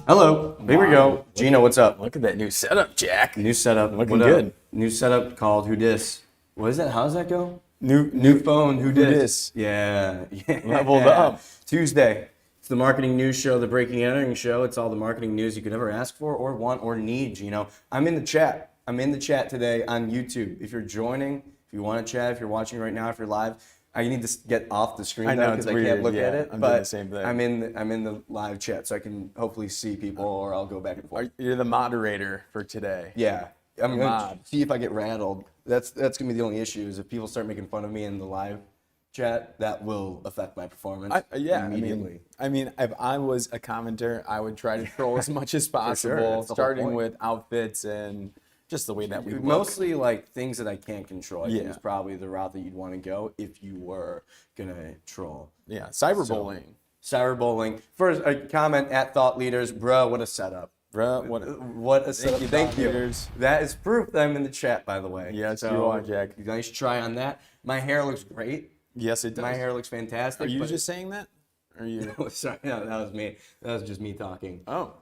Hello. Here we go. Gino, what's up? Look at that new setup, Jack. New setup. Looking good. New setup called Who Dis. What is that? How does that go? New phone. Who dis. Yeah. Leveled up. Tuesday. It's the marketing news show, the breaking and entering show. It's all the marketing news you could ever ask for or want or need, Gino. I'm in the chat. I'm in the chat today on YouTube. If you're joining, if you want to chat, if you're watching right now, if you're live, I need to get off the screen though because I can't look at it. I'm but doing the same thing. I'm in the live chat, so I can hopefully see people, or I'll go back and forth. You're the moderator for today. Yeah, I'm gonna mod. see if I get rattled. That's gonna be the only issue is if people start making fun of me in the live chat, that will affect my performance. Immediately. I mean, if I was a commenter, I would try to troll as much as possible, That's the whole starting point. with outfits and just the way that we look. Mostly like things that I can't control. I think Yeah. is probably the route that you'd want to go if you were gonna troll. Yeah, cyberbullying. Cyberbullying. First, a comment at Thought Leaders, bro. What a setup. Bro, What a setup. Thank you. Leaders. That is proof that I'm in the chat, by the way. Yes, you are, Jack. Nice try on that. My hair looks great. Yes, it does. My hair looks fantastic. Are you but- just saying that? Or are you? Sorry, no, that was me. That was just me talking. Oh.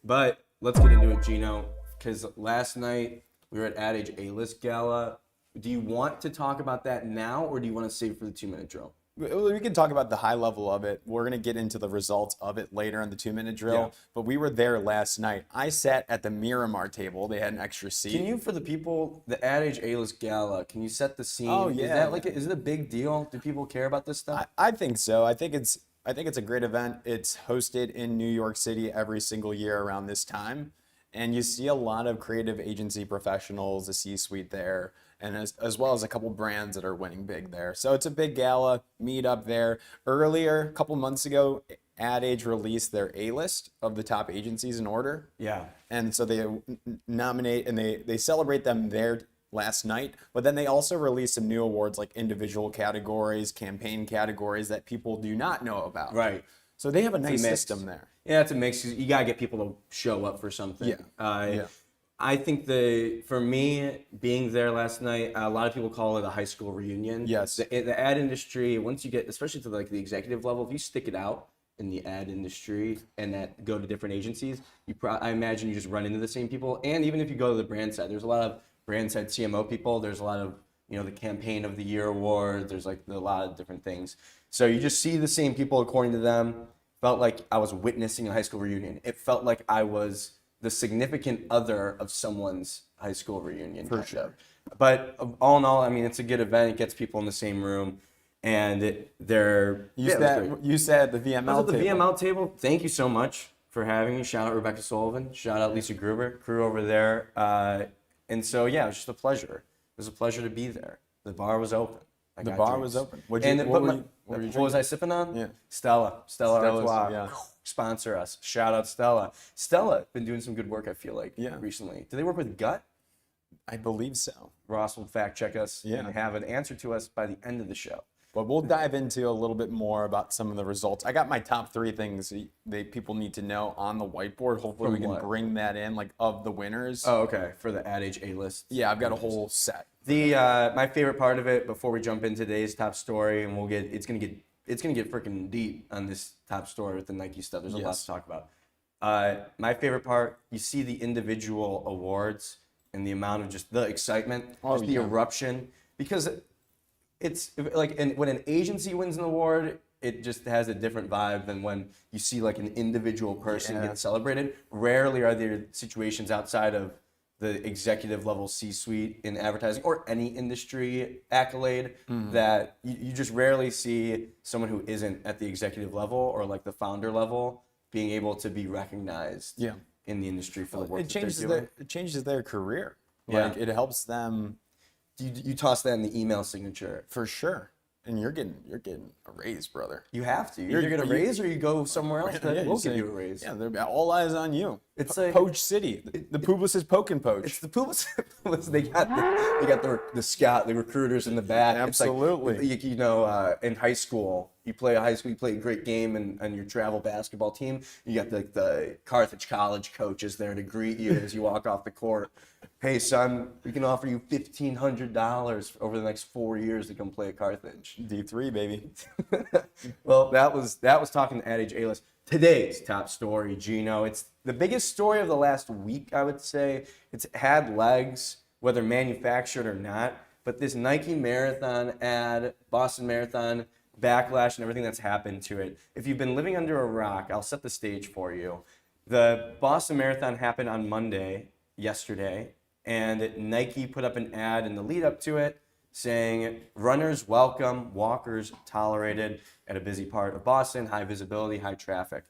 But let's get into it, Gino, because last night we were at Ad Age A-List Gala. Do you want to talk about that now, or do you want to save it for the 2-minute drill? We can talk about the high level of it. We're going to get into the results of it later in the 2-minute drill. Yeah. But we were there last night. I sat at the Miramar table. They had an extra seat. Can you, for the people, the Ad Age A-List Gala, can you set the scene? Oh, yeah. Is that like is it a big deal? Do people care about this stuff? I think so. I think it's a great event. It's hosted in New York City every single year around this time. And you see a lot of creative agency professionals, the C-suite there, and as well as a couple brands that are winning big there. So it's a big gala, meet up there. Earlier, a couple months ago, Ad Age released their A-list of the top agencies in order. Yeah. And so they nominate and they celebrate them there last night, but then they also release some new awards like individual categories, campaign categories that people do not know about. Right. So they have a nice mix. system there. Yeah, it's a mix. You gotta get people to show up for something. Yeah. I think for me, being there last night, a lot of people call it a high school reunion. Yes. The ad industry, once you get, especially to like the executive level, if you stick it out in the ad industry and that go to different agencies, I imagine you just run into the same people. And even if you go to the brand side, there's a lot of brand side CMO people. There's a lot of, the campaign of the year award. There's like a lot of different things. So you just see the same people according to them. Felt like I was witnessing a high school reunion. It felt like I was the significant other of someone's high school reunion. For sure. But all in all, I mean, it's a good event. It gets people in the same room. And You said the VML the table. VML table. Thank you so much for having me. Shout out Rebecca Sullivan. Shout out Lisa Gruber, crew over there. And so, yeah, it was just a pleasure. It was a pleasure to be there. The bar was open. The bar was open. What was I sipping on? Yeah. Stella Stella's, Artois. yeah. Sponsor us. Shout out Stella. Stella been doing some good work, I feel like, Yeah. recently. Do they work with Gut? I believe so. Ross will fact check us Yeah. and have an answer to us by the end of the show. But we'll dive into a little bit more about some of the results. I got my top 3 things that people need to know on the whiteboard. Hopefully we can what? bring that in, like of the winners. Oh, okay. For the Ad Age A-List. Yeah, I've got a whole set. My favorite part of it, before we jump into today's top story, and it's gonna get freaking deep on this top story with the Nike stuff. There's a lot to talk about. My favorite part, you see the individual awards and the amount of just the excitement, the eruption, because it's like, and when an agency wins an award, it just has a different vibe than when you see like an individual person get celebrated. Rarely are there situations outside of the executive level C-suite in advertising or any industry accolade that you just rarely see someone who isn't at the executive level or like the founder level being able to be recognized in the industry for the work that they're doing. It changes their career. Yeah. Like it helps them You toss that in the email signature. for sure. And you're getting a raise, brother. You have to. You're going to raise or you go somewhere else that will give you a raise. Yeah, they're all eyes on you. It's like Poach City. The Publicis poke and poach. It's the Pumas. They got the scout, the recruiters in the back. Absolutely. It's like, in high school, you play a great game and your travel basketball team. You got the Carthage College coaches there to greet you as you walk off the court. Hey son, we can offer you $1,500 over the next 4 years to come play at Carthage. D3, baby. Well, that was talking to Ad Age A-List. today's top story, Gino. It's the biggest story of the last week, I would say. It's had legs, whether manufactured or not. But this Nike Marathon ad, Boston Marathon, backlash and everything that's happened to it. If you've been living under a rock, I'll set the stage for you. The Boston Marathon happened on Monday, yesterday, and Nike put up an ad in the lead up to it saying, runners welcome, walkers tolerated at a busy part of Boston, high visibility, high traffic.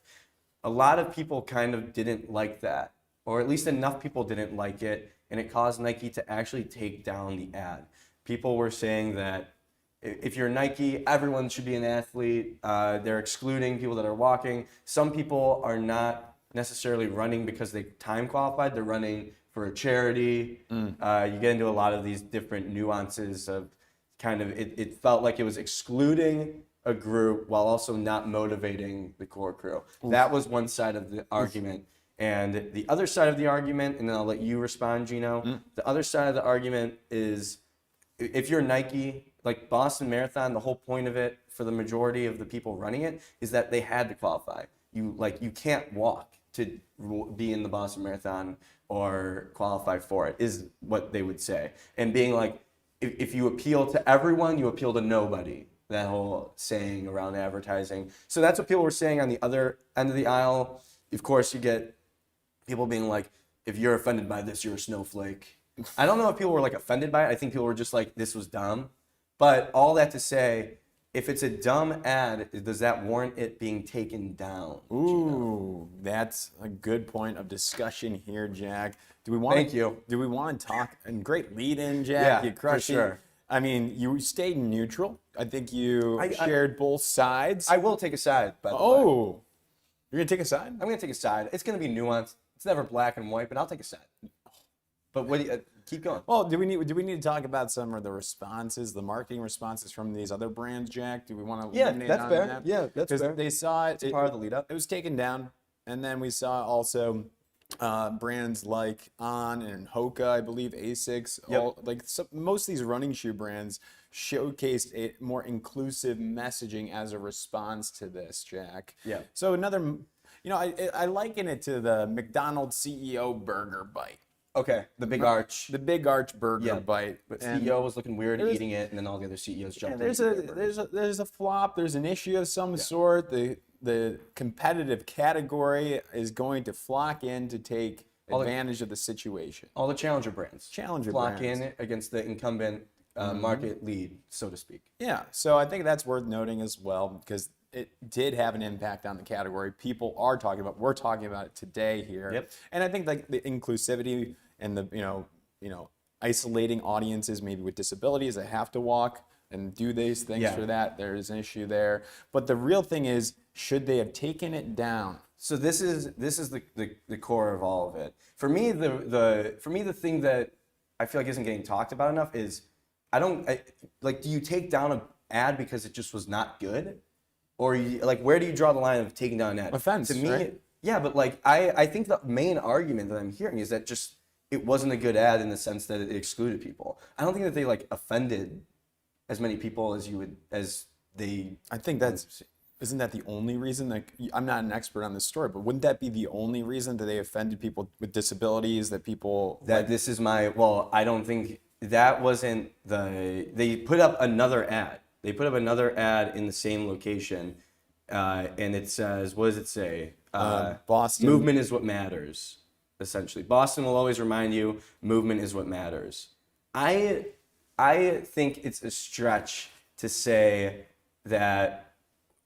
A lot of people kind of didn't like that, or at least enough people didn't like it, and it caused Nike to actually take down the ad. People were saying that if you're Nike, everyone should be an athlete. They're excluding people that are walking. Some people are not necessarily running because they time qualified. They're running for a charity. You get into a lot of these different nuances of kind of, it felt like it was excluding a group while also not motivating the core crew. That was one side of the argument. And the other side of the argument, and then I'll let you respond, Gino. The other side of the argument is if you're Nike, like Boston Marathon, the whole point of it for the majority of the people running it is that they had to qualify. You can't walk to be in the Boston Marathon or qualify for it, is what they would say. And being like, if you appeal to everyone, you appeal to nobody. That whole saying around advertising. So that's what people were saying on the other end of the aisle. Of course, you get people being like, if you're offended by this, you're a snowflake. I don't know if people were like offended by it. I think people were just like, this was dumb. But all that to say, if it's a dumb ad, does that warrant it being taken down? Ooh, that's a good point of discussion here, Jack. Do we want Thank you. Do we want to talk? And great lead-in, Jack. Yeah, You crushed for sure. it. I mean, you stayed neutral. I think you shared both sides. I will take a side, by the way. Oh, you're gonna take a side? I'm going to take a side. It's going to be nuanced. It's never black and white, but I'll take a side. But what do you, keep going. Well, do we need to talk about some of the responses, the marketing responses from these other brands, Jack? Do we want to eliminate on fair. that? Yeah, that's fair. They saw it. It's part of the lead up. It was taken down, and then we saw also brands like On and Hoka, I believe, Asics. Yep. Most of these running shoe brands showcased a more inclusive messaging as a response to this, Jack. Yeah. So another, I liken it to the McDonald's CEO burger bite. Okay, the big arch. The big arch burger bite. But CEO was looking weird eating it, and then all the other CEOs jumped in. There's a flop. There's an issue of some sort. The competitive category is going to flock in to take advantage of the situation. All the challenger brands. Flock brands. in against the incumbent market lead, so to speak. Yeah, so I think that's worth noting as well because it did have an impact on the category. People are talking about. We're talking about it today here. Yep. And I think like the inclusivity and the isolating audiences maybe with disabilities that have to walk and do these things for that. There's an issue there. But the real thing is, should they have taken it down? So this is the core of all of it. For me, the thing that I feel like isn't getting talked about enough is do you take down an ad because it just was not good? Or where do you draw the line of taking down an ad? Offense, to me, right? Yeah, but I think the main argument that I'm hearing is that just it wasn't a good ad in the sense that it excluded people. I don't think that they offended as many people as they. I think isn't that the only reason? I'm not an expert on this story, but wouldn't that be the only reason that they offended people with disabilities? That people this is my I don't think that wasn't they put up another ad. They put up another ad in the same location, and it says, what does it say? Boston. Movement is what matters, essentially. Boston will always remind you, movement is what matters. I think it's a stretch to say that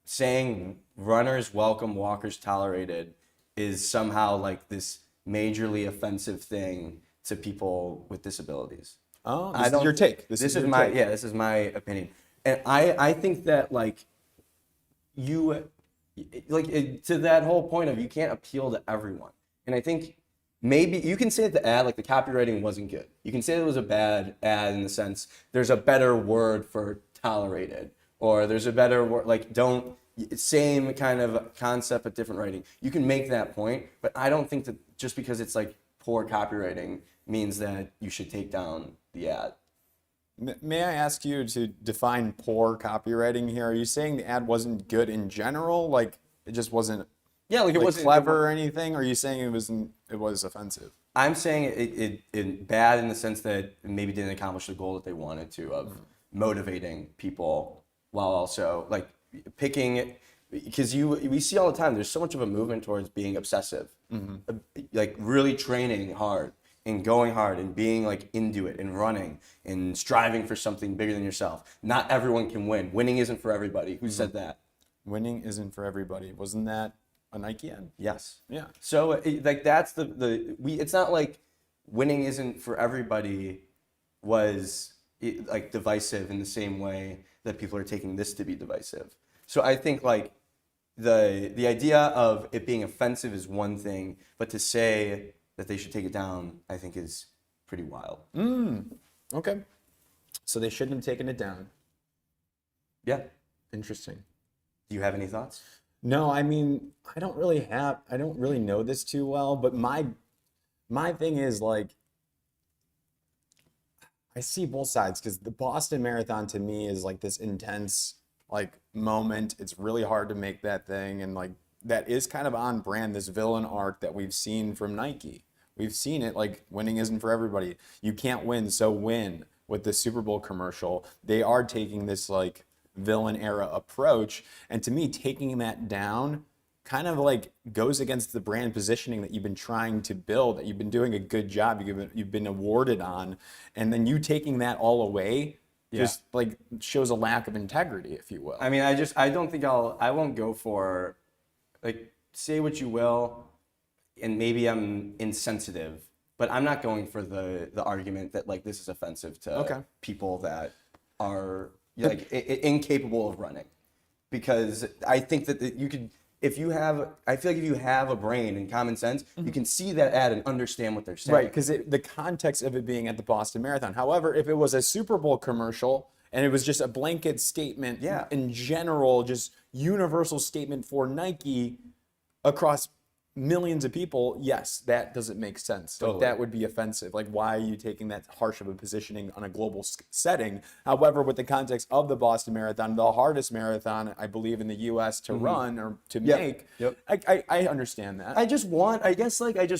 saying runners welcome, walkers tolerated is somehow this majorly offensive thing to people with disabilities. Oh, this is your take. This is my opinion. And I think that to that whole point of you can't appeal to everyone. And I think maybe you can say that the ad, the copywriting wasn't good. You can say it was a bad ad in the sense there's a better word for tolerated, or there's a better word, same kind of concept but different writing. You can make that point, but I don't think that just because it's poor copywriting means that you should take down the ad. May I ask you to define poor copywriting here? Are you saying the ad wasn't good in general? It just wasn't Yeah, like it like wasn't clever or anything? Or are you saying it was offensive? I'm saying it bad in the sense that it maybe didn't accomplish the goal that they wanted to of motivating people while also like picking, because we see all the time there's so much of a movement towards being obsessive, like really training hard and going hard and being like into it and running and striving for something bigger than yourself. Not everyone can win. Winning isn't for everybody. Who said that? Winning isn't for everybody. Wasn't that a Nike ad? Yes. Yeah. So like that's it's not like winning isn't for everybody was like divisive in the same way that people are taking this to be divisive. So I think like the idea of it being offensive is one thing, but to say that they should take it down, I think is pretty wild. Okay. So they shouldn't have taken it down. Yeah. Interesting. Do you have any thoughts? No, I mean, I don't really know this too well, but my thing is like, I see both sides because the Boston Marathon to me is like this intense like moment. It's really hard to make that thing, and like that is kind of on brand, this villain arc that we've seen from Nike. We've seen it, like winning isn't for everybody. You can't win, so win. With the Super Bowl commercial, they are taking this like villain era approach, and to me taking that down kind of like goes against the brand positioning that you've been trying to build, that you've been doing a good job, you've been awarded on, and then you taking that all away just like shows a lack of integrity, if you will. I mean, I don't think I won't go for, like, say what you will, and maybe I'm insensitive, but I'm not going for the argument that like this is offensive to people that are like incapable of running, because I think that you could, I feel like if you have a brain and common sense, you can see that ad and understand what they're saying. Right, because the context of it being at the Boston Marathon. However, if it was a Super Bowl commercial and it was just a blanket statement in general, just universal statement for Nike across millions of people, yes, that doesn't make sense. Like, that would be offensive. Like, why are you taking that harsh of a positioning on a global setting? However, with the context of the Boston Marathon, the hardest marathon, I believe, in the U.S. to run or to make, I understand that. I just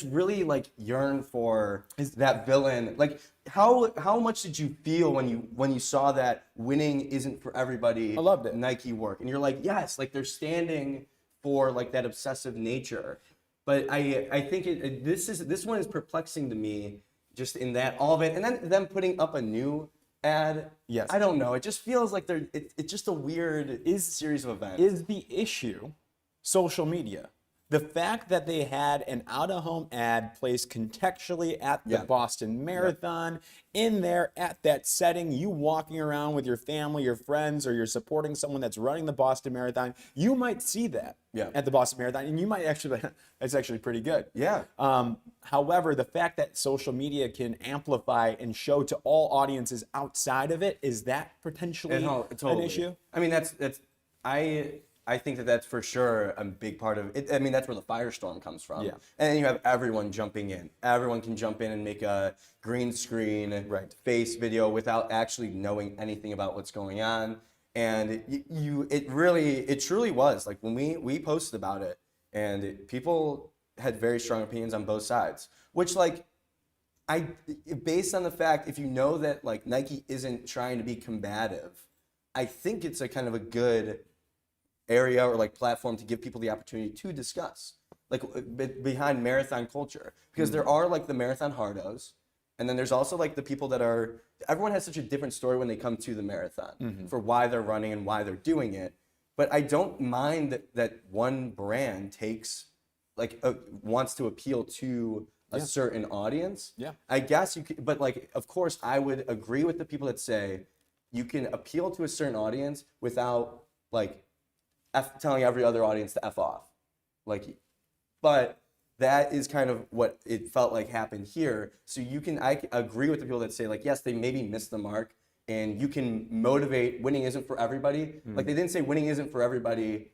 really like yearn for that villain. Like, how much did you feel when you saw that winning isn't for everybody? I loved it. Nike work, and you're like, yes, like they're standing for like that obsessive nature. But I think this one is perplexing to me, just in that all of it, and then them putting up a new ad. Yes. I don't know. It just feels like it's just a weird series of events. Is the issue social media? The fact that they had an out-of-home ad placed contextually at the Boston Marathon, in there at that setting, you walking around with your family, your friends, or you're supporting someone that's running the Boston Marathon, you might see that at the Boston Marathon, and you might actually, that's actually pretty good. Yeah. However, the fact that social media can amplify and show to all audiences outside of it, is that potentially an issue? I mean, I think that's for sure a big part of it. I mean, that's where the firestorm comes from. Yeah. And then you have everyone jumping in. Everyone can jump in and make a green screen face video without actually knowing anything about what's going on. And it truly was like when we posted about it, and people had very strong opinions on both sides, which like based on the fact, if you know that like Nike isn't trying to be combative, I think it's a kind of a good area or like platform to give people the opportunity to discuss like behind marathon culture, because there are like the marathon hardos, and then there's also like the people that are, everyone has such a different story when they come to the marathon for why they're running and why they're doing it. But I don't mind that one brand takes like wants to appeal to a certain audience. I guess you could, but like of course I would agree with the people that say you can appeal to a certain audience without like telling every other audience to F off. Like, but that is kind of what it felt like happened here. So I agree with the people that say like, yes, they maybe missed the mark, and you can motivate, winning isn't for everybody. Like they didn't say winning isn't for everybody.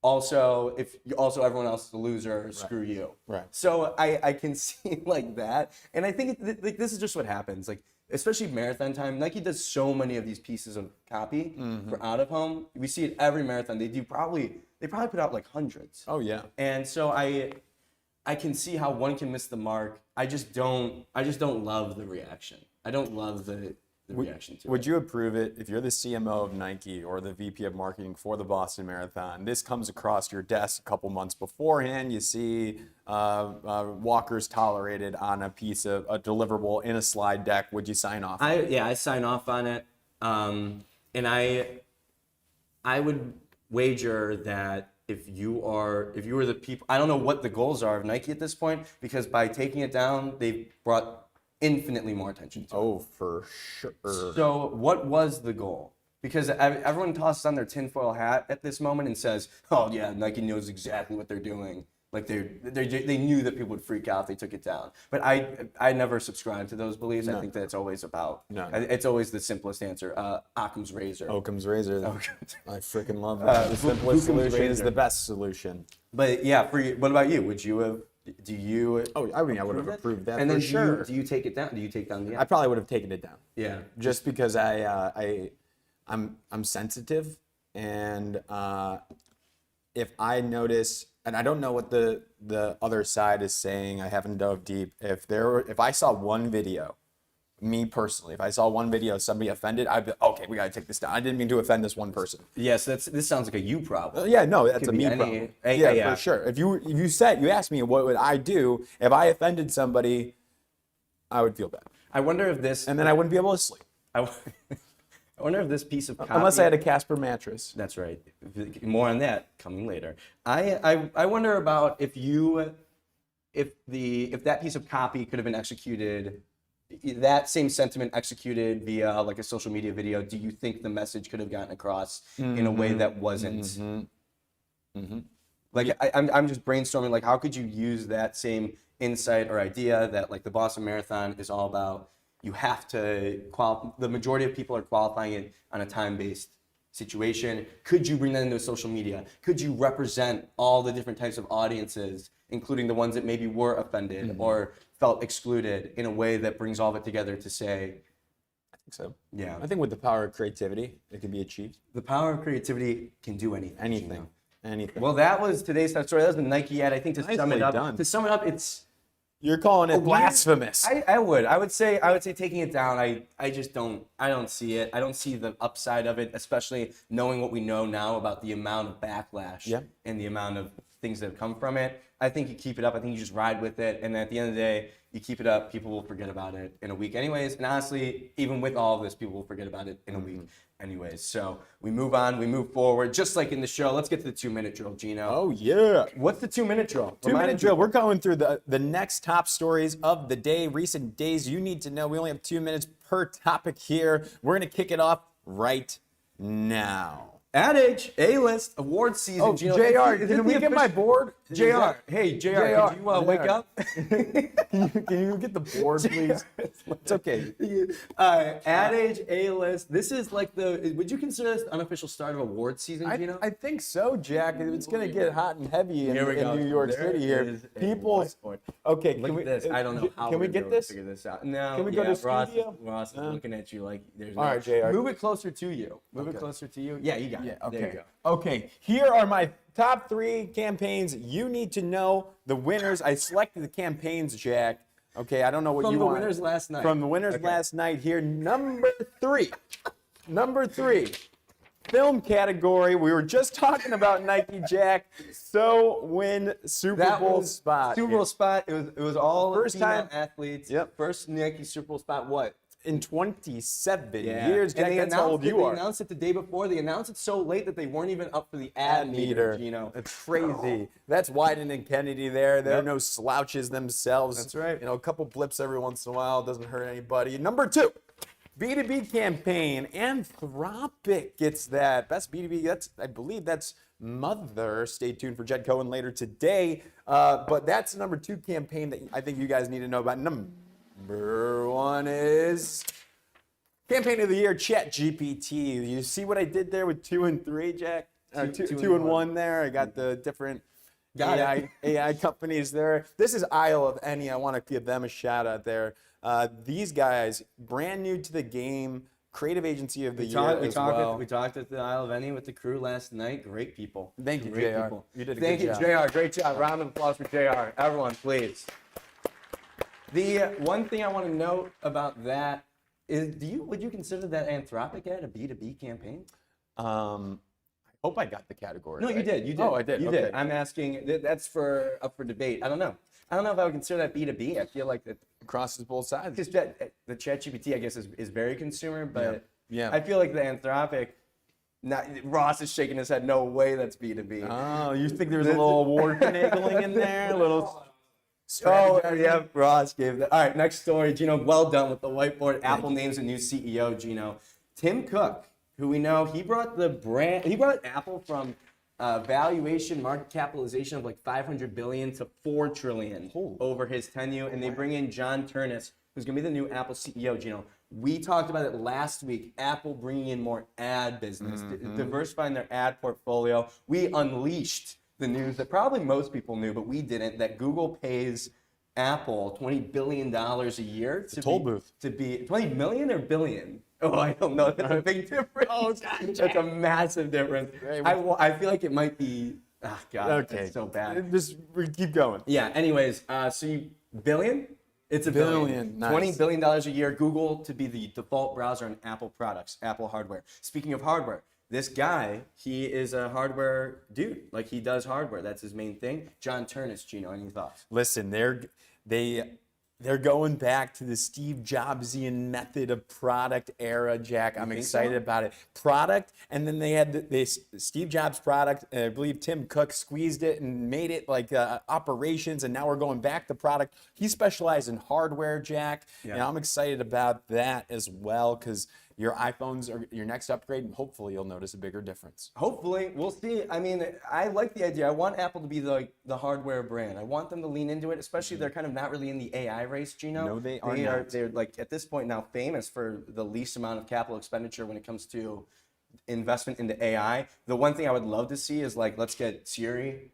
Also, everyone else is a loser, screw you. Right. So I can see like that. And I think like this is just what happens. Like especially marathon time, Nike does so many of these pieces of copy for out of home. We see it every marathon. They probably put out like hundreds. Oh yeah. And so I can see how one can miss the mark. I just don't love the reaction. I don't love the reaction to it. Would you approve it if you're the CMO of Nike or the VP of marketing for the Boston Marathon? This comes across your desk a couple months beforehand. You see walkers tolerated on a piece of a deliverable in a slide deck. Would you sign off? I sign off on it. And I would wager that if you were the people, I don't know what the goals are of Nike at this point, because by taking it down, they've brought infinitely more attention to it. Oh, for sure. So what was the goal? Because everyone tosses on their tinfoil hat at this moment and says, oh yeah, Nike knows exactly what they're doing. Like they knew that people would freak out if they took it down. But I never subscribe to those beliefs. No. I think that it's always about, it's always the simplest answer. Occam's razor. Occam's razor. I freaking love that. The simplest solution is the best solution. But yeah, what about you? Would you have, do you? Oh, I mean, I would have approved that. And then sure. Do you take it down? Do you take down the? I probably would have taken it down. Yeah. Just because I'm sensitive, and if I notice, and I don't know what the other side is saying, I haven't dove deep. If I saw one video, me personally, if I saw one video of somebody offended, I'd be okay. We gotta take this down. I didn't mean to offend this one person. Yes, this sounds like a you problem. Yeah, no, that's a me problem. Yeah, for sure. If you asked me what would I do if I offended somebody, I would feel bad. I wonder if this, and then I wouldn't be able to sleep. I wonder if this piece of copy, unless I had a Casper mattress. That's right. More on that coming later. I wonder about if that piece of copy could have been executed, that same sentiment executed via like a social media video. Do you think the message could have gotten across in a way that wasn't? Like I'm just brainstorming. Like, how could you use that same insight or idea that like the Boston Marathon is all about? You have to the majority of people are qualifying it on a time-based situation. Could you bring that into social media? Could you represent all the different types of audiences, including the ones that maybe were offended or felt excluded, in a way that brings all of it together to say, I think so. Yeah. I think with the power of creativity, it can be achieved. The power of creativity can do anything. Anything. Well, that was today's top story. That was the Nike ad. I think to sum it up, it's, you're calling it blasphemous. I would say taking it down. I just don't see it. I don't see the upside of it, especially knowing what we know now about the amount of backlash and the amount of things that have come from it. I think you keep it up. I think you just ride with it, and at the end of the day, you keep it up. People will forget about it in a week, anyways. And honestly, even with all of this, people will forget about it in a week, anyways. So we move on. We move forward, just like in the show. Let's get to the 2-minute drill, Gino. Oh yeah. What's the 2-minute drill? 2-minute drill. We're going through the next top stories of the day, recent days you need to know. We only have 2 minutes per topic here. We're gonna kick it off right now. Adage, A-list, award season. Oh, Gino, JR, can we get my board? JR, hey, JR, could you wake up? Can you get the board, please? It's okay. Adage, A-list. This is like would you consider this the unofficial start of award season, Gino? I think so, Jack. It's going to get hot and heavy in New York City here. Okay, look at this. I don't know how can we get this? Figure this out. No. Can we go to studio? Ross is looking at you like there's no. All right, JR. Move it closer to you. Move it closer to you. Yeah, you got it. Yeah, okay. There you go. Okay, here are my top 3 campaigns you need to know. The winners. I selected the campaigns, Jack. Okay, I don't know what you want. From the winners last night. From the winners last night here. Number 3. Film category. We were just talking about Nike, Jack. So win Super Bowl spot. Super Bowl spot. It was all first time athletes. Yep. First Nike Super Bowl spot. What? In 27 years, Jack, and that's how old you are. They announced it the day before. They announced it so late that they weren't even up for the ad meter. You know, it's crazy. That's Wyden and Kennedy there. They're no slouches themselves. That's right. You know, a couple blips every once in a while doesn't hurt anybody. Number 2, B2B campaign. Anthropic gets that best B2B. I believe that's Mother. Stay tuned for Jed Cohen later today. But that's the number 2 campaign that I think you guys need to know about. Number 1 is campaign of the year, ChatGPT. You see what I did there with 2 and 3, Jack? Two and one there. I got the different AI companies there. This is Isle of Any. I want to give them a shout out there. These guys, brand new to the game, creative agency of the year as well. We talked at the Isle of Any with the crew last night. Great people. Thank you, Great JR. people. You did a Thank good you, job. JR. Great job. Round of applause for JR. Everyone, please. The one thing I want to note about that is, would you consider that Anthropic ad a B2B campaign? I hope I got the category. No, right. you did. You did. Oh, I did. You Okay. did. I'm asking. That's up for debate. I don't know. I don't know if I would consider that B2B. I feel like that Crosses both sides. because the ChatGPT, I guess, is very consumer, but Yeah. I feel like the Anthropic. Ross is shaking his head. No way, that's B2B. Oh, you think there's a little war finagling in there? A little Oh, strategizing? yeah, Ross gave that. All right, next story. Gino, well done with the whiteboard. Apple names a new CEO, Gino. Tim Cook, who we know, he brought Apple from valuation, market capitalization of like 500 billion to 4 trillion over his tenure. And they bring in John Ternus, who's going to be the new Apple CEO, Gino. We talked about it last week. Apple bringing in more ad business, diversifying their ad portfolio. We unleashed the news that probably most people knew, but we didn't, that Google pays Apple $20 billion a year to toll booth. To be 20 million or billion? Oh, I don't know. That's a big difference. Oh, God, that's a massive difference. I feel like it might be. Oh, God, Okay. that's so bad. Just keep going. Yeah. Anyways, billion? It's a billion. Nice. $20 billion a year. Google to be the default browser on Apple products, Apple hardware. Speaking of hardware, this guy, he is a hardware dude. Like, he does hardware. That's his main thing. John Ternus, Gino, any thoughts? Listen, they're going back to the Steve Jobsian method of product era, Jack. I'm excited about it. Product, and then they had the Steve Jobs product, and I believe Tim Cook squeezed it and made it like operations, and now we're going back to product. He specialized in hardware, Jack, and I'm excited about that as well because your iPhones are your next upgrade, and hopefully you'll notice a bigger difference. Hopefully, we'll see. I mean, I like the idea. I want Apple to be the hardware brand. I want them to lean into it, especially they're kind of not really in the AI race, Gino. No, they are not. They're like at this point now famous for the least amount of capital expenditure when it comes to investment into AI. The one thing I would love to see is like, let's get Siri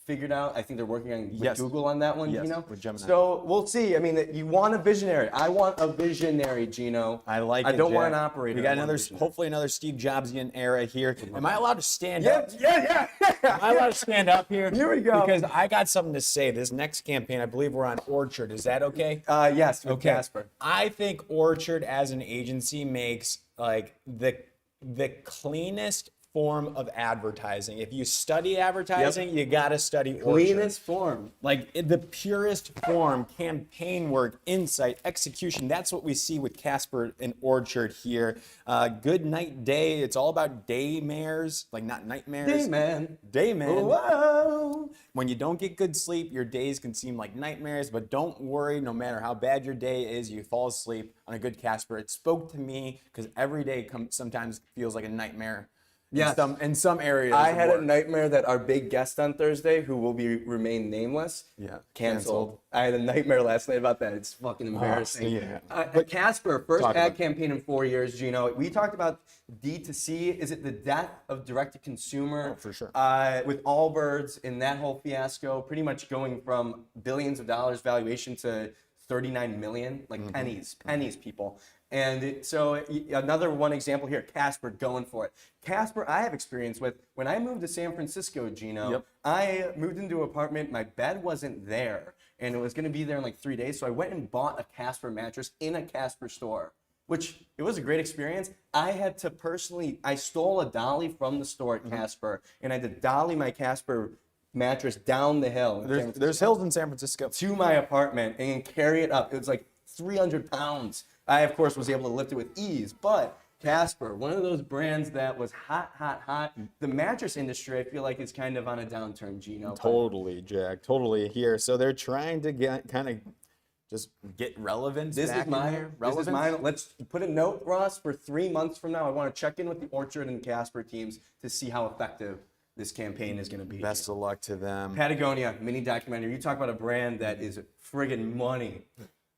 figured out. I think they're working on with Google on that one, Yes, Gino. with Gemini. So we'll see. I mean, you want a visionary. I want a visionary, Gino. I like it. I don't want Jack. an operator. We got I want a visionary. hopefully another Steve Jobsian era here. Am I allowed to stand up? Yeah. Am I allowed to stand up here? Here we go. Because I got something to say. This next campaign, I believe we're on Orchard. Is that okay? Yes, with Okay. Casper. I think Orchard as an agency makes like the cleanest form of advertising. If you study advertising, you gotta study Orchard. Cleanest form. Like in the purest form, campaign work, insight, execution. That's what we see with Casper and Orchard here. Good night, day. It's all about daymares, like not nightmares. Dayman. Dayman. Whoa. When you don't get good sleep, your days can seem like nightmares, but don't worry, no matter how bad your day is, you fall asleep on a good Casper. It spoke to me because every day sometimes feels like a nightmare. Yes. In some areas. I of had work. a nightmare that our big guest on Thursday, who will remain nameless, canceled. I had a nightmare last night about that. It's fucking embarrassing. But Casper, first ad campaign in 4 years, Gino. We talked about D2C. Is it the death of direct-to-consumer? Oh, for sure. With Allbirds and that whole fiasco, pretty much going from billions of dollars valuation to 39 million, like pennies, people. And so another one example here, Casper going for it. Casper, I have experience with. When I moved to San Francisco, Gino, I moved into an apartment. My bed wasn't there, and it was going to be there in like 3 days. So I went and bought a Casper mattress in a Casper store, which it was a great experience. I had to I stole a dolly from the store at Casper, and I had to dolly my Casper mattress down the hill. There's hills in San Francisco. To my apartment and carry it up. It was like 300 pounds. I, of course, was able to lift it with ease, but Casper, one of those brands that was hot. The mattress industry, I feel like, is kind of on a downturn, Gino. Totally, Jack. Totally here. So they're trying to just get relevance. This is mine. Let's put a note, Ross, for 3 months from now. I want to check in with the Orchard and Casper teams to see how effective this campaign is going to be. Best of luck to them. Patagonia, mini documentary. You talk about a brand that is friggin' money.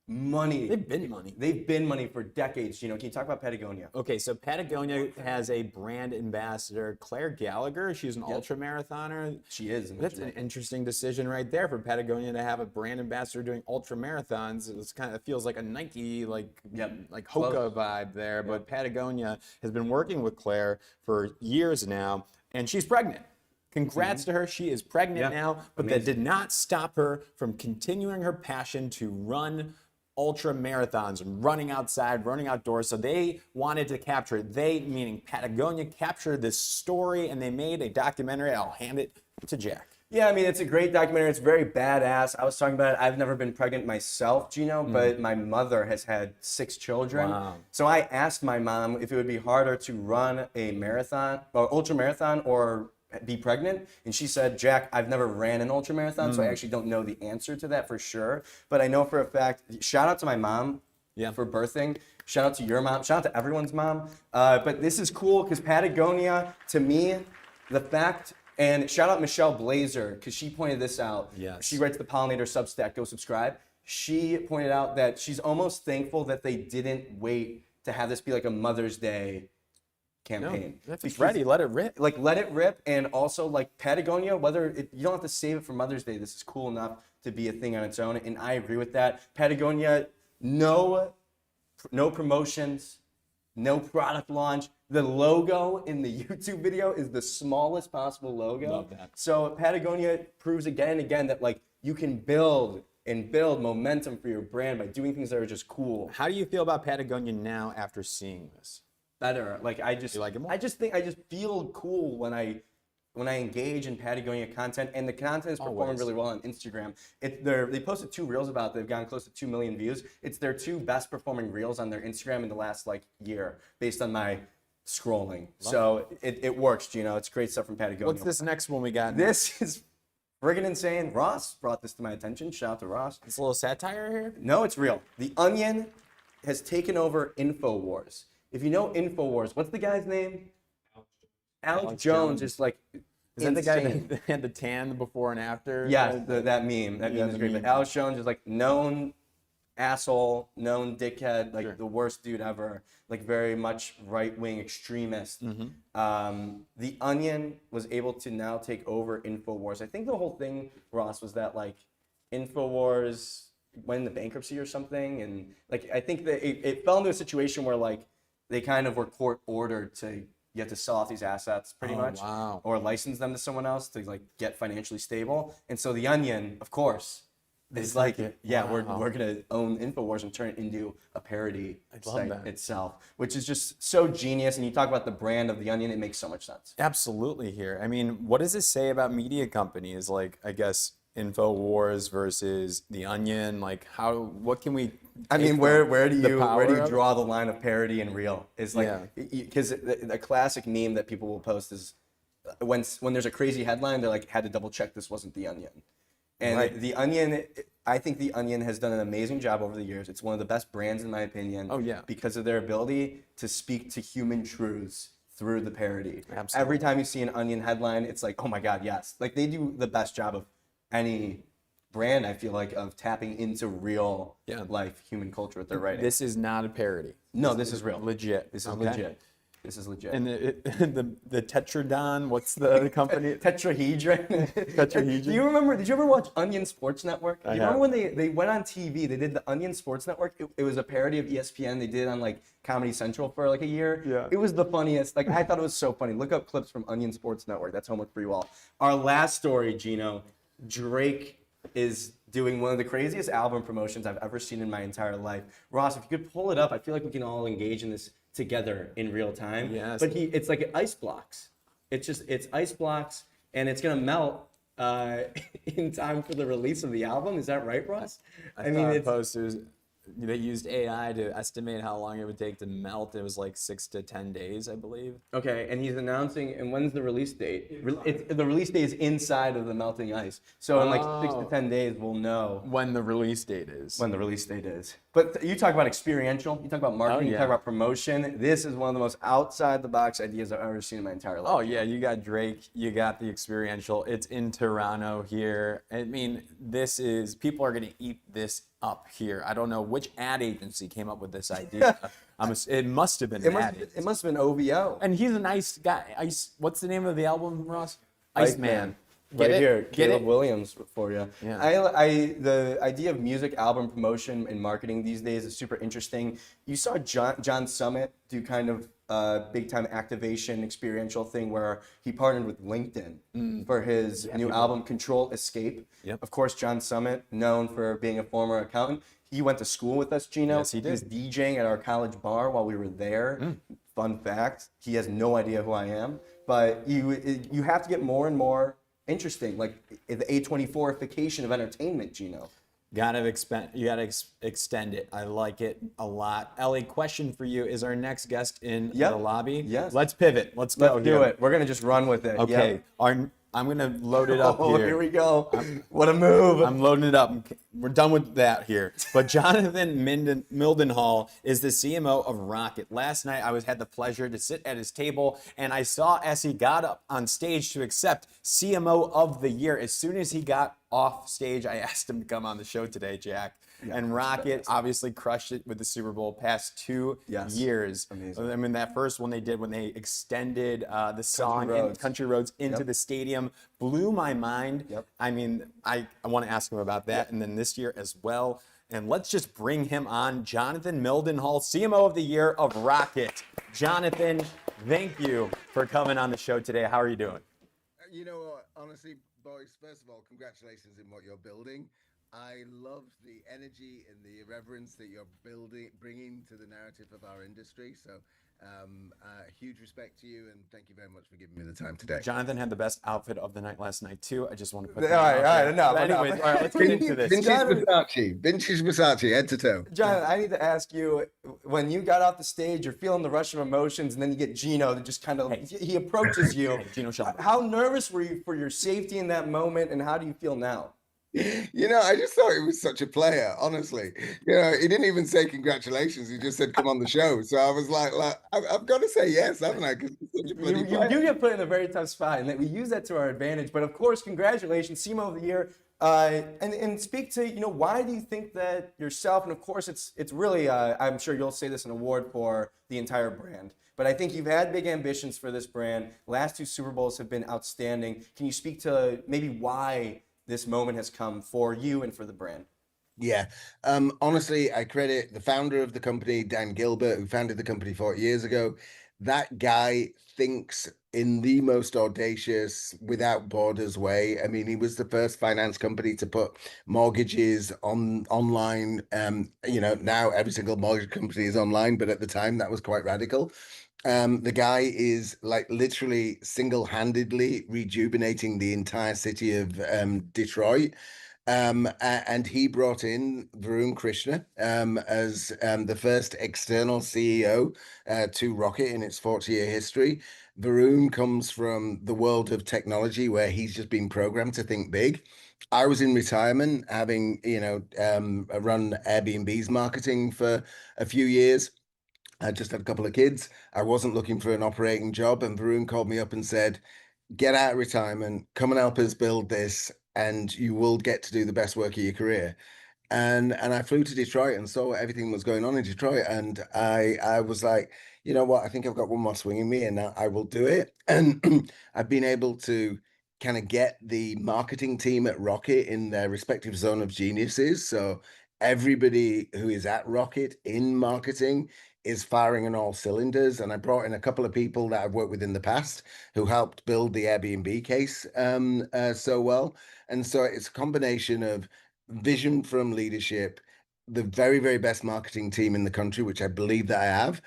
money. They've been money. They've been money for decades. Can you talk about Patagonia? Okay, so Patagonia has a brand ambassador, Claire Gallagher. She's an ultra marathoner. She is. That's an interesting decision right there for Patagonia to have a brand ambassador doing ultra marathons. It feels like a Nike, like Hoka vibe there. But Patagonia has been working with Claire for years now, and she's pregnant. Congrats to her. She is pregnant now, but that did not stop her from continuing her passion to run ultra marathons and running outside, running outdoors. So they wanted to capture it. They, meaning Patagonia, captured this story and they made a documentary. I'll hand it to Jack. Yeah, I mean, it's a great documentary. It's very badass. I was talking about it. I've never been pregnant myself, Gino, but my mother has had 6 children. Wow. So I asked my mom if it would be harder to run a marathon or ultra marathon or be pregnant, and she said, Jack, I've never ran an ultra marathon, so I actually don't know the answer to that for sure, but I know for a fact. Shout out to my mom for birthing. Shout out to your mom. Shout out to everyone's mom. But this is cool because Patagonia, to me, the fact, and shout out Michelle Blazer because she pointed this out. Yes. She writes the Pollinator Substack. Go subscribe. She pointed out that she's almost thankful that they didn't wait to have this be like a Mother's Day campaign. No, if it's ready, let it rip. Like, let it rip. And also, like, Patagonia, you don't have to save it for Mother's Day. This is cool enough to be a thing on its own. And I agree with that. Patagonia, no promotions, no product launch. The logo in the YouTube video is the smallest possible logo. Love that. So Patagonia proves again and again that, like, you can build momentum for your brand by doing things that are just cool. How do you feel about Patagonia now after seeing this? Better. Like, I just feel cool when I engage in Patagonia content, and the content is performing really well on Instagram. They posted 2 reels about it. They've gotten close to 2 million views. It's their 2 best performing reels on their Instagram in the last year, based on my scrolling. So it works, Gino. It's great stuff from Patagonia. What's this next one we got? This is friggin' insane. Ross brought this to my attention. Shout out to Ross. It's a little satire here? No, it's real. The Onion has taken over InfoWars. If you know InfoWars, what's the guy's name? Alex Jones is like Is that the guy that had the tan before and after? Yeah, that meme. That meme is great. But Alex Jones is like known asshole, known dickhead, like the worst dude ever, like very much right-wing extremist. The Onion was able to now take over InfoWars. I think the whole thing, Ross, was that like InfoWars went into bankruptcy or something, and like I think that it fell into a situation where like they kind of were court ordered to you have to sell off these assets pretty much, or license them to someone else to like get financially stable. And so the Onion, of course, is like, we're gonna own InfoWars and turn it into a parody site itself, which is just so genius. And you talk about the brand of the Onion, it makes so much sense. Absolutely. Here, I mean, what does it say about media companies? Like, I guess InfoWars versus the Onion. Like, what can we? I mean, where do you draw the line of parody and real? Is like, because a classic meme that people will post is when there's a crazy headline, they're like, had to double check this wasn't the Onion. And the Onion, I think the Onion has done an amazing job over the years. It's one of the best brands in my opinion. Oh yeah. Because of their ability to speak to human truths through the parody. Absolutely. Every time you see an Onion headline, it's like, oh my God, yes. Like they do the best job of any brand, I feel like, of tapping into real life human culture with their writing. This is not a parody. No, this is real. Legit. This is legit. This is legit. And the Tetradon, what's the company? Tetrahedron. Tetrahedron. Do you remember? Did you ever watch Onion Sports Network? You remember when they went on TV? They did the Onion Sports Network. It was a parody of ESPN. They did it on like Comedy Central for like a year. Yeah. It was the funniest. Like I thought it was so funny. Look up clips from Onion Sports Network. That's homework for you all. Our last story, Gino. Drake is doing one of the craziest album promotions I've ever seen in my entire life. Ross, if you could pull it up, I feel like we can all engage in this together in real time. Yes. But it's like ice blocks. It's ice blocks, and it's gonna melt in time for the release of the album. Is that right, Ross? I mean, it's posters. They used AI to estimate how long it would take to melt. It was like 6 to 10 days, I believe. Okay, and he's announcing, and when's the release date? The release date is inside of the melting ice. So in like 6 to 10 days, we'll know When the release date is. when the release date is. But you talk about experiential, you talk about marketing, you yeah. talk about promotion. This is one of the most outside the box ideas I've ever seen in my entire life. Oh yeah, you got Drake, you got the experiential. It's in Toronto here. I mean, people are gonna eat this up here. I don't know which ad agency came up with this idea. It must have been an ad agency. It must have been OVO. And he's a nice guy. What's the name of the album, Ross? Iceman. Right here, Get Caleb it? Williams for you. Yeah. The idea of music album promotion and marketing these days is super interesting. You saw John Summit do kind of big time activation experiential thing where he partnered with LinkedIn for his new album Control Escape. Yep. Of course, John Summit, known for being a former accountant. He went to school with us, Gino. Yes, he did. He was DJing at our college bar while we were there. Fun fact, he has no idea who I am. But you have to get more and more interesting, like the A24ification of entertainment, Gino. You gotta extend it. I like it a lot. Ellie, question for you: is our next guest in the lobby? Yes. Let's pivot. Let's go. Let's do it. We're gonna just run with it. Okay. Yep. I'm gonna load it up Oh, here we go. What a move. I'm loading it up. We're done with that here. But Jonathan Mildenhall is the CMO of Rocket. Last night, I had the pleasure to sit at his table, and I saw as he got up on stage to accept CMO of the Year. As soon as he got off stage, I asked him to come on the show today, Jack. Yeah, and Rocket obviously crushed it with the Super Bowl past 2 years. Amazing. I mean, that first one they did when they extended the song Country Roads into the stadium blew my mind. I mean, I want to ask him about that, and then this year as well. And let's just bring him on, Jonathan Mildenhall, CMO of the Year of Rocket. Jonathan, thank you for coming on the show today. How are you doing? You know what, honestly, boys, first of all, congratulations in what you're building. I love the energy and the irreverence that you're bringing to the narrative of our industry. So huge respect to you, and thank you very much for giving me the time today. Jonathan had the best outfit of the night last night too. I just want to put that all right, enough. Anyways, all right, let's get into this. Vintage Versace, head to toe. John, I need to ask you, when you got off the stage, you're feeling the rush of emotions, and then you get Gino that just kind of, he approaches you. Gino Shelby. How nervous were you for your safety in that moment, and how do you feel now? You know, I just thought he was such a player, honestly. You know, he didn't even say congratulations. He just said, come on the show. So I was like I've got to say yes, haven't I? Because he's such a bloody player. You get put in a very tough spot, and we use that to our advantage. But of course, congratulations, CMO of the Year. And speak to, why do you think that yourself, and of course, it's really, I'm sure you'll say this, an award for the entire brand. But I think you've had big ambitions for this brand. Last 2 Super Bowls have been outstanding. Can you speak to maybe why this moment has come for you and for the brand? Yeah. Honestly, I credit the founder of the company, Dan Gilbert, who founded the company 40 years ago. That guy thinks in the most audacious, without borders way. I mean, he was the first finance company to put mortgages online. Now every single mortgage company is online, but at the time that was quite radical. The guy is like literally single-handedly rejuvenating the entire city of Detroit. And he brought in Varun Krishna as the first external CEO to Rocket in its 40-year history. Varun comes from the world of technology where he's just been programmed to think big. I was in retirement, having run Airbnb's marketing for a few years. I just had a couple of kids. I wasn't looking for an operating job, and Varun called me up and said, get out of retirement, come and help us build this, and you will get to do the best work of your career. And I flew to Detroit and saw everything that was going on in Detroit. And I was like, you know what, I think I've got one more swing in me, and I will do it. And I've been able to kind of get the marketing team at Rocket in their respective zone of geniuses. So everybody who is at Rocket in marketing is firing on all cylinders. And I brought in a couple of people that I've worked with in the past who helped build the Airbnb case so well. And so it's a combination of vision from leadership, the very, very best marketing team in the country, which I believe that I have,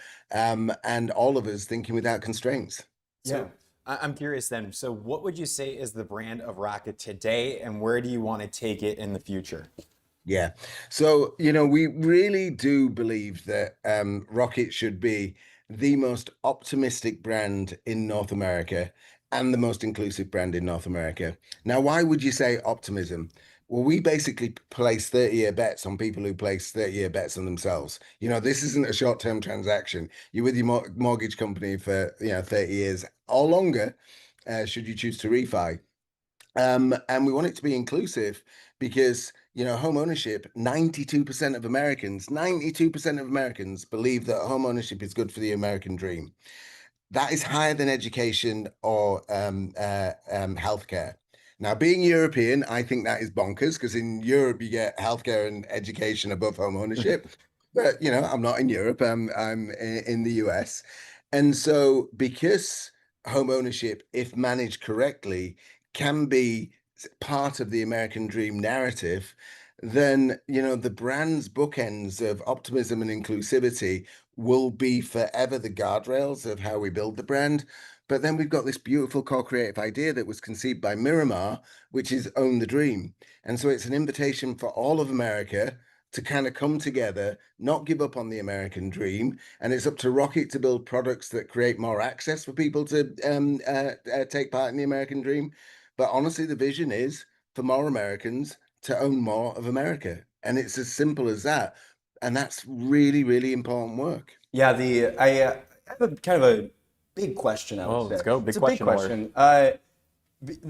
and all of us thinking without constraints. So I'm curious then, so what would you say is the brand of Rocket today, and where do you want to take it in the future? Yeah. So, we really do believe that Rocket should be the most optimistic brand in North America and the most inclusive brand in North America. Now, why would you say optimism? Well, we basically place 30-year bets on people who place 30-year bets on themselves. This isn't a short-term transaction. You're with your mortgage company for 30 years or longer, should you choose to refi. And we want it to be inclusive because, home ownership, 92% of Americans believe that home ownership is good for the American dream. That is higher than education or healthcare. Now, being European, I think that is bonkers because in Europe you get healthcare and education above home ownership. But I'm not in Europe. I'm in the US, and so because home ownership, if managed correctly, can be part of the American dream narrative, then the brand's bookends of optimism and inclusivity will be forever the guardrails of how we build the brand. But then we've got this beautiful co-creative idea that was conceived by Miramar, which is own the dream. And so it's an invitation for all of America to kind of come together, not give up on the American dream. And it's up to Rocket to build products that create more access for people to take part in the American dream. But honestly, the vision is for more Americans to own more of America. And it's as simple as that. And that's really, really important work. Yeah, I have a kind of a big question, I would say. Let's go. Big It's a big question. question.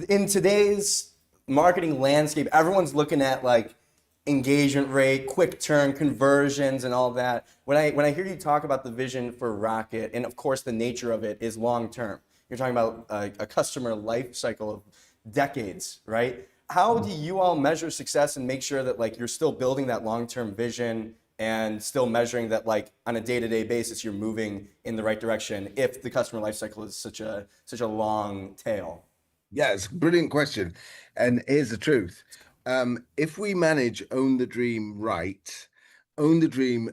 In today's marketing landscape, everyone's looking at like engagement rate, quick turn conversions, and all that. When I hear you talk about the vision for Rocket, and of course the nature of it is long term. You're talking about a customer life cycle of decades, right? How do you all measure success and make sure that like you're still building that long term vision and still measuring that like on a day-to-day basis you're moving in the right direction if the customer life cycle is such a long tail? Yeah, it's a brilliant question. And here's the truth. If we manage Own the Dream right, Own the Dream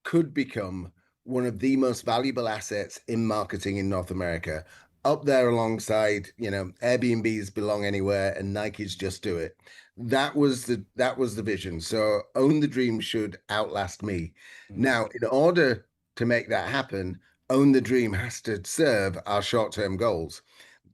could become one of the most valuable assets in marketing in North America, up there alongside, Airbnb's Belong Anywhere and Nike's Just Do It. That was the vision. So Own the Dream should outlast me. Now, in order to make that happen, Own the Dream has to serve our short-term goals.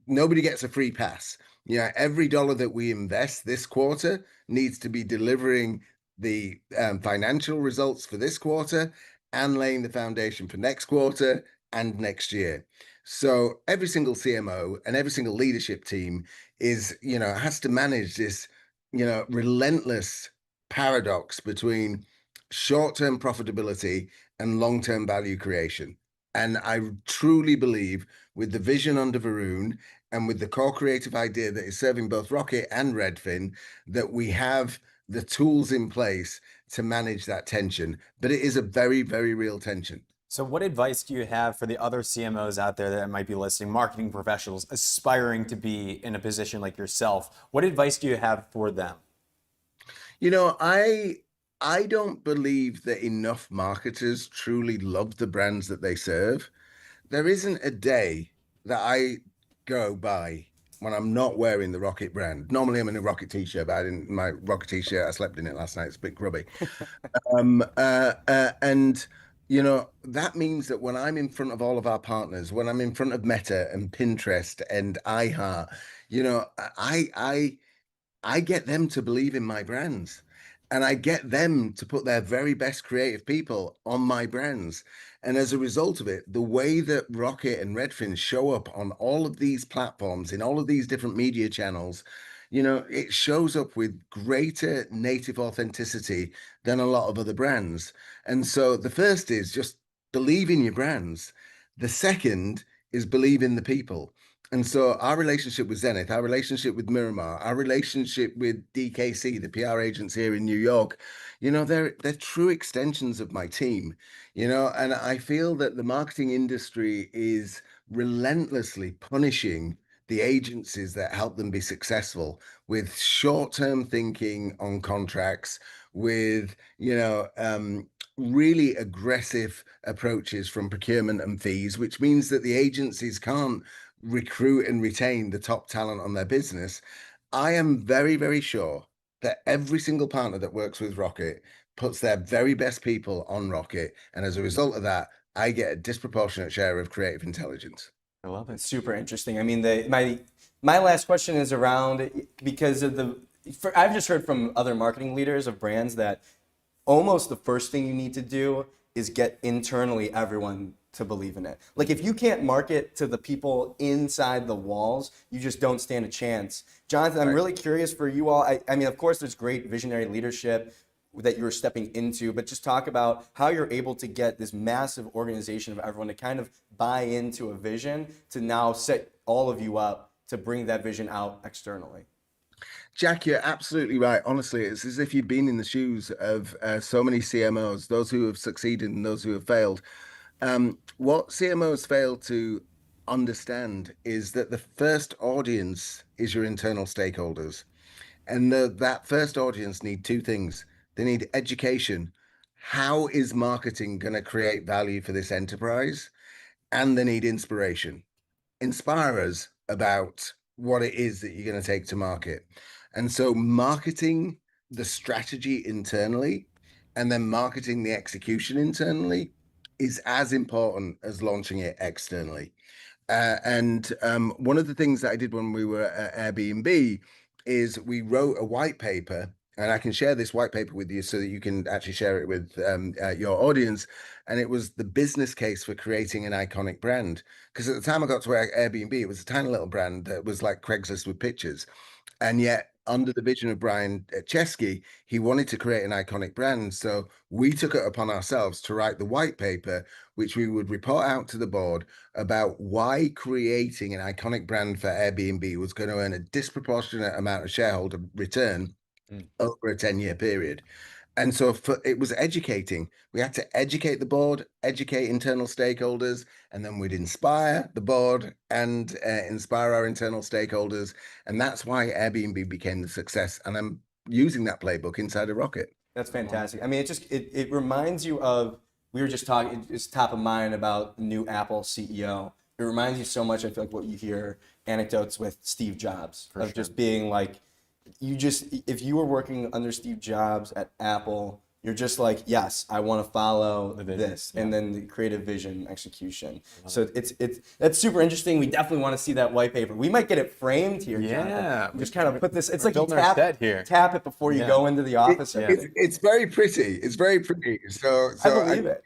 Nobody gets a free pass. Every dollar that we invest this quarter needs to be delivering the financial results for this quarter and laying the foundation for next quarter and next year. So every single CMO and every single leadership team has to manage this, relentless paradox between short-term profitability and long-term value creation. And I truly believe with the vision under Varun and with the core creative idea that is serving both Rocket and Redfin, that we have the tools in place to manage that tension. But it is a very, very real tension. So what advice do you have for the other CMOs out there that might be listening, marketing professionals aspiring to be in a position like yourself? What advice do you have for them? I don't believe that enough marketers truly love the brands that they serve. There isn't a day that I go by when I'm not wearing the Rocket brand. Normally I'm in a Rocket t-shirt, but my Rocket t-shirt, I slept in it last night. It's a bit grubby. And that means that when I'm in front of all of our partners, when I'm in front of Meta and Pinterest and iHeart, I get them to believe in my brands. And I get them to put their very best creative people on my brands. And as a result of it, the way that Rocket and Redfin show up on all of these platforms, in all of these different media channels, it shows up with greater native authenticity than a lot of other brands. And so the first is just believe in your brands. The second is believe in the people. And so our relationship with Zenith, our relationship with Miramar, our relationship with DKC, the PR agency here in New York, they're true extensions of my team, and I feel that the marketing industry is relentlessly punishing the agencies that help them be successful with short-term thinking on contracts, with, really aggressive approaches from procurement and fees, which means that the agencies can't recruit and retain the top talent on their business. I am very, very sure that every single partner that works with Rocket puts their very best people on Rocket. And as a result of that, I get a disproportionate share of creative intelligence. I love it. Super interesting. I mean, my last question is around because of I've just heard from other marketing leaders of brands that almost the first thing you need to do is get internally everyone to believe in it. Like if you can't market to the people inside the walls, you just don't stand a chance. Jonathan, I'm really curious for you all. I mean, of course, there's great visionary leadership that you're stepping into, but just talk about how you're able to get this massive organization of everyone to kind of buy into a vision to now set all of you up to bring that vision out externally. Jack, you're absolutely right. Honestly, it's as if you'd been in the shoes of so many CMOs, those who have succeeded and those who have failed. What CMOs fail to understand is that the first audience is your internal stakeholders. And that first audience need two things. They need education. How is marketing going to create value for this enterprise? And they need inspiration. Inspire us about what it is that you're going to take to market. And so marketing the strategy internally and then marketing the execution internally is as important as launching it externally. And one of the things that I did when we were at Airbnb is we wrote a white paper, and I can share this white paper with you so that you can actually share it with your audience. And it was the business case for creating an iconic brand. Because at the time I got to Airbnb, it was a tiny little brand that was like Craigslist with pictures. And yet, under the vision of Brian Chesky, he wanted to create an iconic brand. So we took it upon ourselves to write the white paper, which we would report out to the board about why creating an iconic brand for Airbnb was going to earn a disproportionate amount of shareholder return over a 10-year period. And so it was educating. We had to educate the board, educate internal stakeholders, and then we'd inspire the board and inspire our internal stakeholders. And that's why Airbnb became the success. And I'm using that playbook inside of Rocket. That's fantastic. I mean, it reminds you of, we were just talking, it's top of mind about the new Apple CEO. It reminds you so much, I feel like, what you hear anecdotes with Steve Jobs of just being like, if you were working under Steve Jobs at Apple, you're just like, yes, I want to follow this, and then the creative vision execution. So that's super interesting. We definitely want to see that white paper. We might get it framed here. Jonathan. Just kind of put this. It's like you tap it before you go into the office. It's very pretty. It's very pretty. So I believe it.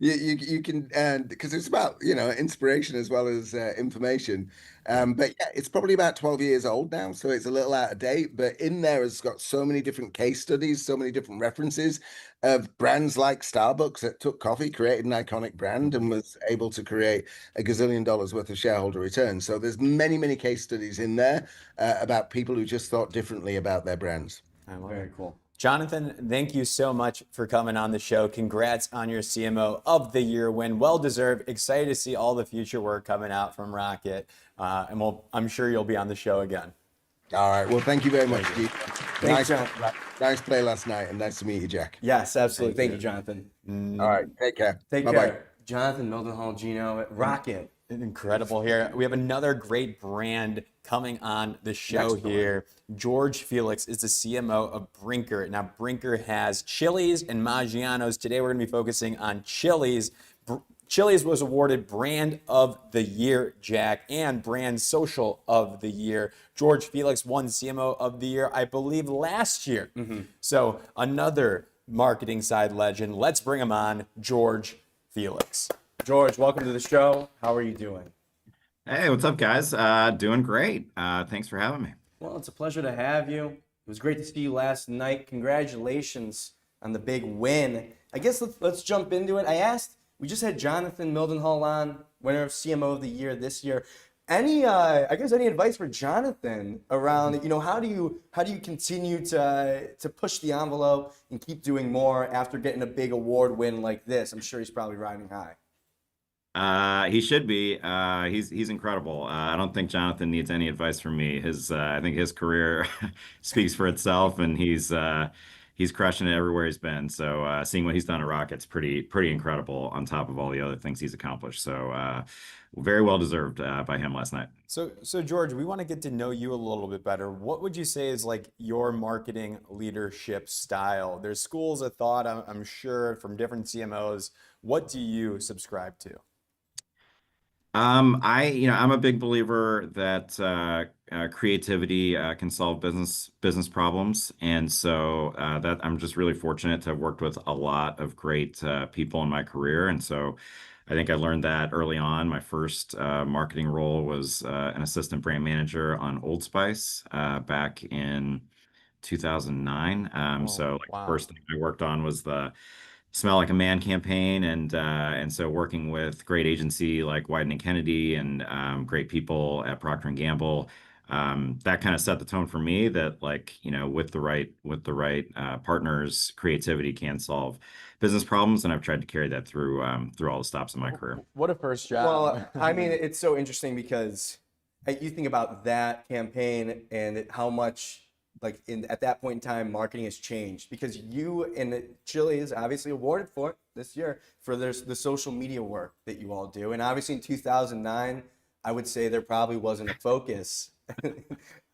You can, and because it's about inspiration as well as information. But yeah, it's probably about 12 years old now, so it's a little out of date. But in there, it's got so many different case studies, so many different references of brands like Starbucks that took coffee, created an iconic brand, and was able to create a gazillion dollars worth of shareholder return. So there's many case studies in there about people who just thought differently about their brands. Very cool. Jonathan, thank you so much for coming on the show. Congrats on your CMO of the Year win. Well deserved. Excited to see all the future work coming out from Rocket. And I'm sure you'll be on the show again. All right. Well, thank you very much. Thanks, John. Nice play last night, and nice to meet you, Jack. Yes, absolutely. Thank you, Jonathan. All right. Take care. Take Bye-bye. care. Jonathan Mildenhall, Gino at Rocket. Incredible here. We have another great brand coming on the show here. George Felix is the CMO of Brinker. Now, Brinker has Chili's and Maggiano's. Today, we're going to be focusing on Chili's. Chili's was awarded Brand of the Year, Jack, and Brand Social of the Year. George Felix won CMO of the Year, I believe, last year. So another marketing side legend. Let's bring him on, George Felix. George, welcome to the show. How are you doing? Hey, what's up, guys? Doing great. Thanks for having me. Well, it's a pleasure to have you. It was great to see you last night. Congratulations on the big win. I guess let's jump into it. We just had Jonathan Mildenhall on, winner of CMO of the Year this year. Any advice for Jonathan around, how do you continue to push the envelope and keep doing more after getting a big award win like this? I'm sure he's probably riding high. He should be. He's incredible. I don't think Jonathan needs any advice from me. I think his career speaks for itself, and he's crushing it everywhere he's been. So seeing what he's done at Rocket's pretty incredible on top of all the other things he's accomplished. So very well deserved by him last night. So George, we want to get to know you a little bit better. What would you say is like your marketing leadership style? There's schools of thought, I'm sure, from different CMOs. What do you subscribe to? I'm a big believer that creativity can solve business problems, and so that I'm just really fortunate to have worked with a lot of great people in my career, and so I think I learned that early on. My first marketing role was an assistant brand manager on Old Spice back in 2009. Oh, So like the wow. first thing I worked on was the Smell Like a Man campaign, and so working with great agency like Wieden and Kennedy and great people at Procter and Gamble, that kind of set the tone for me that like with the right partners, creativity can solve business problems, and I've tried to carry that through all the stops in my career. What a first job. Well, I mean, it's so interesting because you think about that campaign and how much, like, at that point in time, marketing has changed because you and Chile is obviously awarded for it this year for the social media work that you all do. And obviously in 2009, I would say there probably wasn't a focus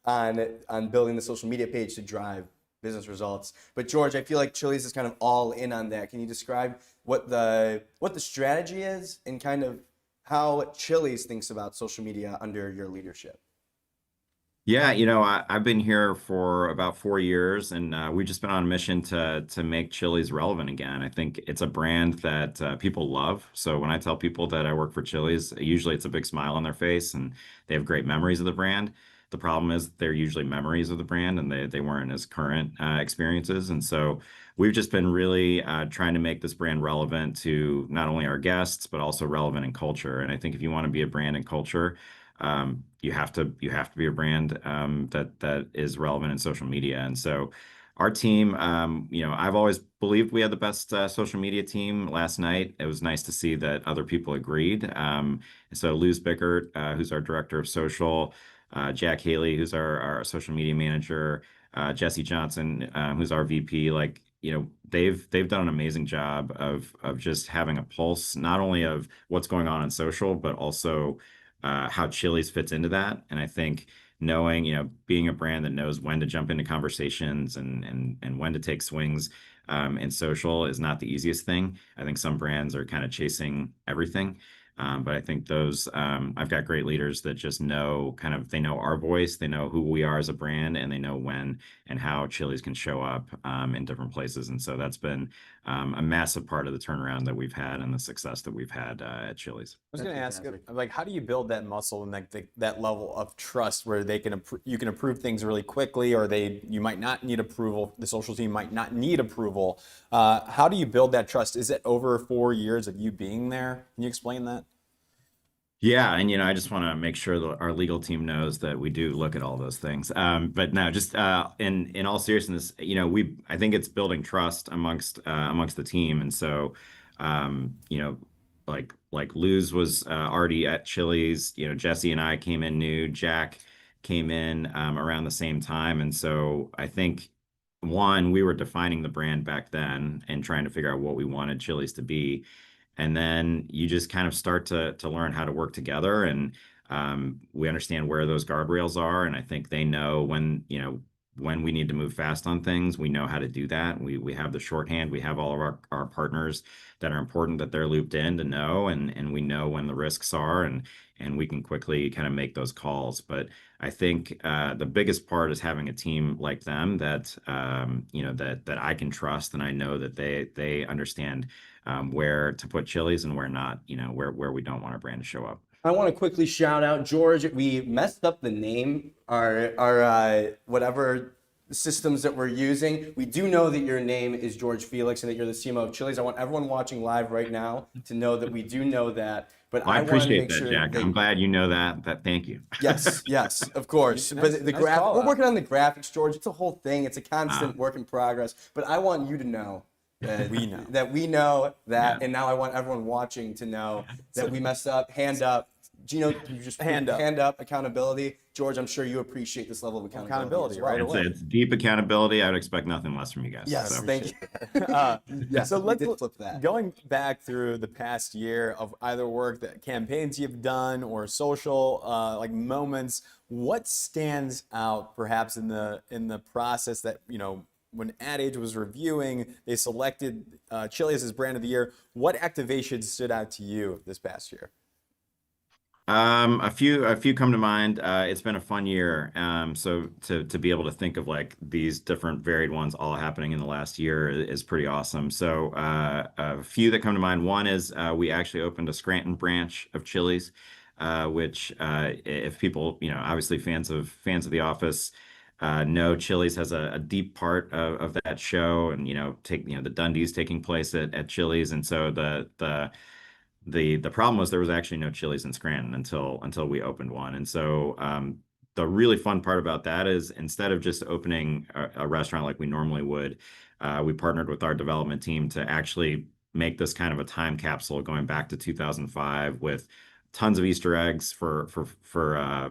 on building the social media page to drive business results. But George, I feel like Chili's is kind of all in on that. Can you describe what the strategy is and kind of how Chili's thinks about social media under your leadership? Yeah, I've been here for about 4 years, and we've just been on a mission to make Chili's relevant again. I think it's a brand that people love. So when I tell people that I work for Chili's, usually it's a big smile on their face, and they have great memories of the brand. The problem is they're usually memories of the brand, and they weren't as current experiences. And so we've just been really trying to make this brand relevant to not only our guests, but also relevant in culture. And I think if you want to be a brand in culture, you have to be a brand that is relevant in social media. And so our team, I've always believed we had the best social media team. Last night, it was nice to see that other people agreed. So Luz Bickert, who's our director of social, Jack Haley, who's our social media manager, Jesse Johnson, who's our VP, like, they've done an amazing job of just having a pulse, not only of what's going on in social, but also how Chili's fits into that. And I think knowing, being a brand that knows when to jump into conversations and when to take swings in social is not the easiest thing. I think some brands are kind of chasing everything. But I think I've got great leaders that just know they know our voice, they know who we are as a brand, and they know when and how Chili's can show up in different places. And so that's been a massive part of the turnaround that we've had and the success that we've had at Chili's. I was going to ask, fantastic. like, how do you build that muscle and that level of trust where you can approve things really quickly, or you might not need approval. The social team might not need approval. How do you build that trust? Is it over 4 years of you being there? Can you explain that? Yeah, and I just want to make sure that our legal team knows that we do look at all those things. But no, just in all seriousness, I think it's building trust amongst the team, and so like Luz was already at Chili's. Jesse and I came in new. Jack came in around the same time, and so I think one, we were defining the brand back then and trying to figure out what we wanted Chili's to be. And then you just kind of start to learn how to work together, and we understand where those guardrails are. And I think they know when we need to move fast on things. We know how to do that. We have the shorthand. We have all of our partners that are important that they're looped in to know, and we know when the risks are, and we can quickly kind of make those calls. But I think the biggest part is having a team like them that that I can trust, and I know that they understand where to put Chili's and where not, where we don't want our brand to show up. I want to quickly shout out George. We messed up the name, our whatever systems that we're using. We do know that your name is George Felix and that you're the CMO of Chili's. I want everyone watching live right now to know that we do know that. But Well, I I want to appreciate make that, sure Jack. I'm glad you know that. Thank you. Yes, of course. Nice- But the nice graphic, call we're out. working on the graphics, George. It's a whole thing. It's a constant work in progress. But I want you to know that We know. we know that, Yeah. and now I want everyone watching to know that we messed up. Hand up. Gino, you just Hand up. hand up accountability. George, I'm sure you appreciate this level of accountability. as well. Right away. It's deep accountability. I would expect nothing less from you guys. Yes, So. thank you. Yes, so we let's did flip that. Going back through the past year of either work that campaigns you've done or social like moments, what stands out perhaps in the process that when Ad Age was reviewing, they selected Chili's as brand of the year. What activation stood out to you this past year? A few come to mind. It's been a fun year. So to be able to think of like these different varied ones all happening in the last year is pretty awesome. So a few that come to mind. One is we actually opened a Scranton branch of Chili's, which if people, obviously fans of The Office. Know Chili's has a deep part of that show, and the Dundies taking place at Chili's, and so the problem was there was actually no Chili's in Scranton until we opened one. And so the really fun part about that is instead of just opening a restaurant like we normally would, we partnered with our development team to actually make this kind of a time capsule going back to 2005 with tons of Easter eggs for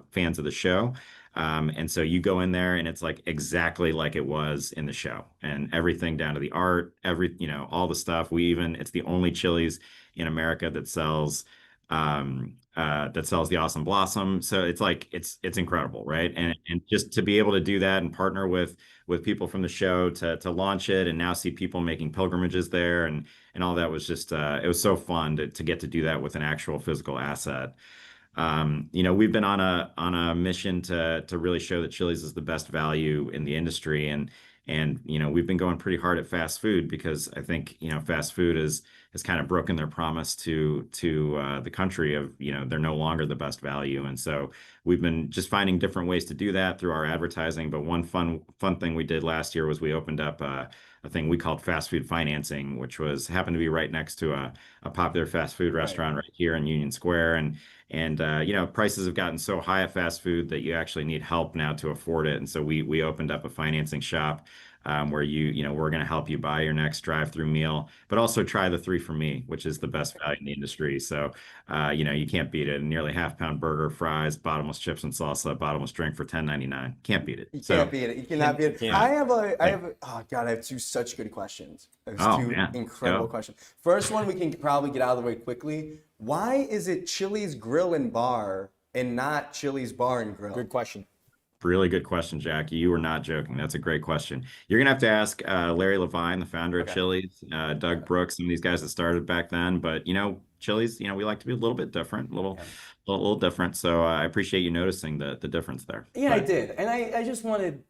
fans of the show. And so you go in there and it's like exactly like it was in the show, and everything down to the art, all the stuff. It's the only Chili's in America that sells the Awesome Blossom. So it's like it's incredible, right? And just to be able to do that and partner with people from the show to launch it, and now see people making pilgrimages there, and all that was just it was so fun to get to do that with an actual physical asset. We've been on a mission to really show that Chili's is the best value in the industry, and we've been going pretty hard at fast food because I think fast food has kind of broken their promise to the country of they're no longer the best value, and so we've been just finding different ways to do that through our advertising. But one fun thing we did last year was we opened up a thing we called fast food financing, which happened to be right next to a popular fast food restaurant right here in Union Square, and prices have gotten so high at fast food that you actually need help now to afford it. And so we opened up a financing shop where we're going to help you buy your next drive-through meal, but also try the 3 for Me, which is the best value in the industry. So you can't beat it. A nearly half-pound burger, fries, bottomless chips and salsa, bottomless drink for $10.99. Can't beat it. You can't beat it. You cannot beat it. Can't. Oh God, I have 2 such good questions. Oh, two man. incredible Go. questions. First one we can probably get out of the way quickly. Why is it Chili's Grill and Bar and not Chili's Bar and Grill? Good question. Really good question, Jackie. You were not joking. That's a great question. You're gonna have to ask Larry Levine, the founder of Okay. Chili's, Doug Brooks, some of these guys that started back then. But Chili's, we like to be a little bit different, a little different. So I appreciate you noticing the difference there. Yeah, I But, did, and I just wanted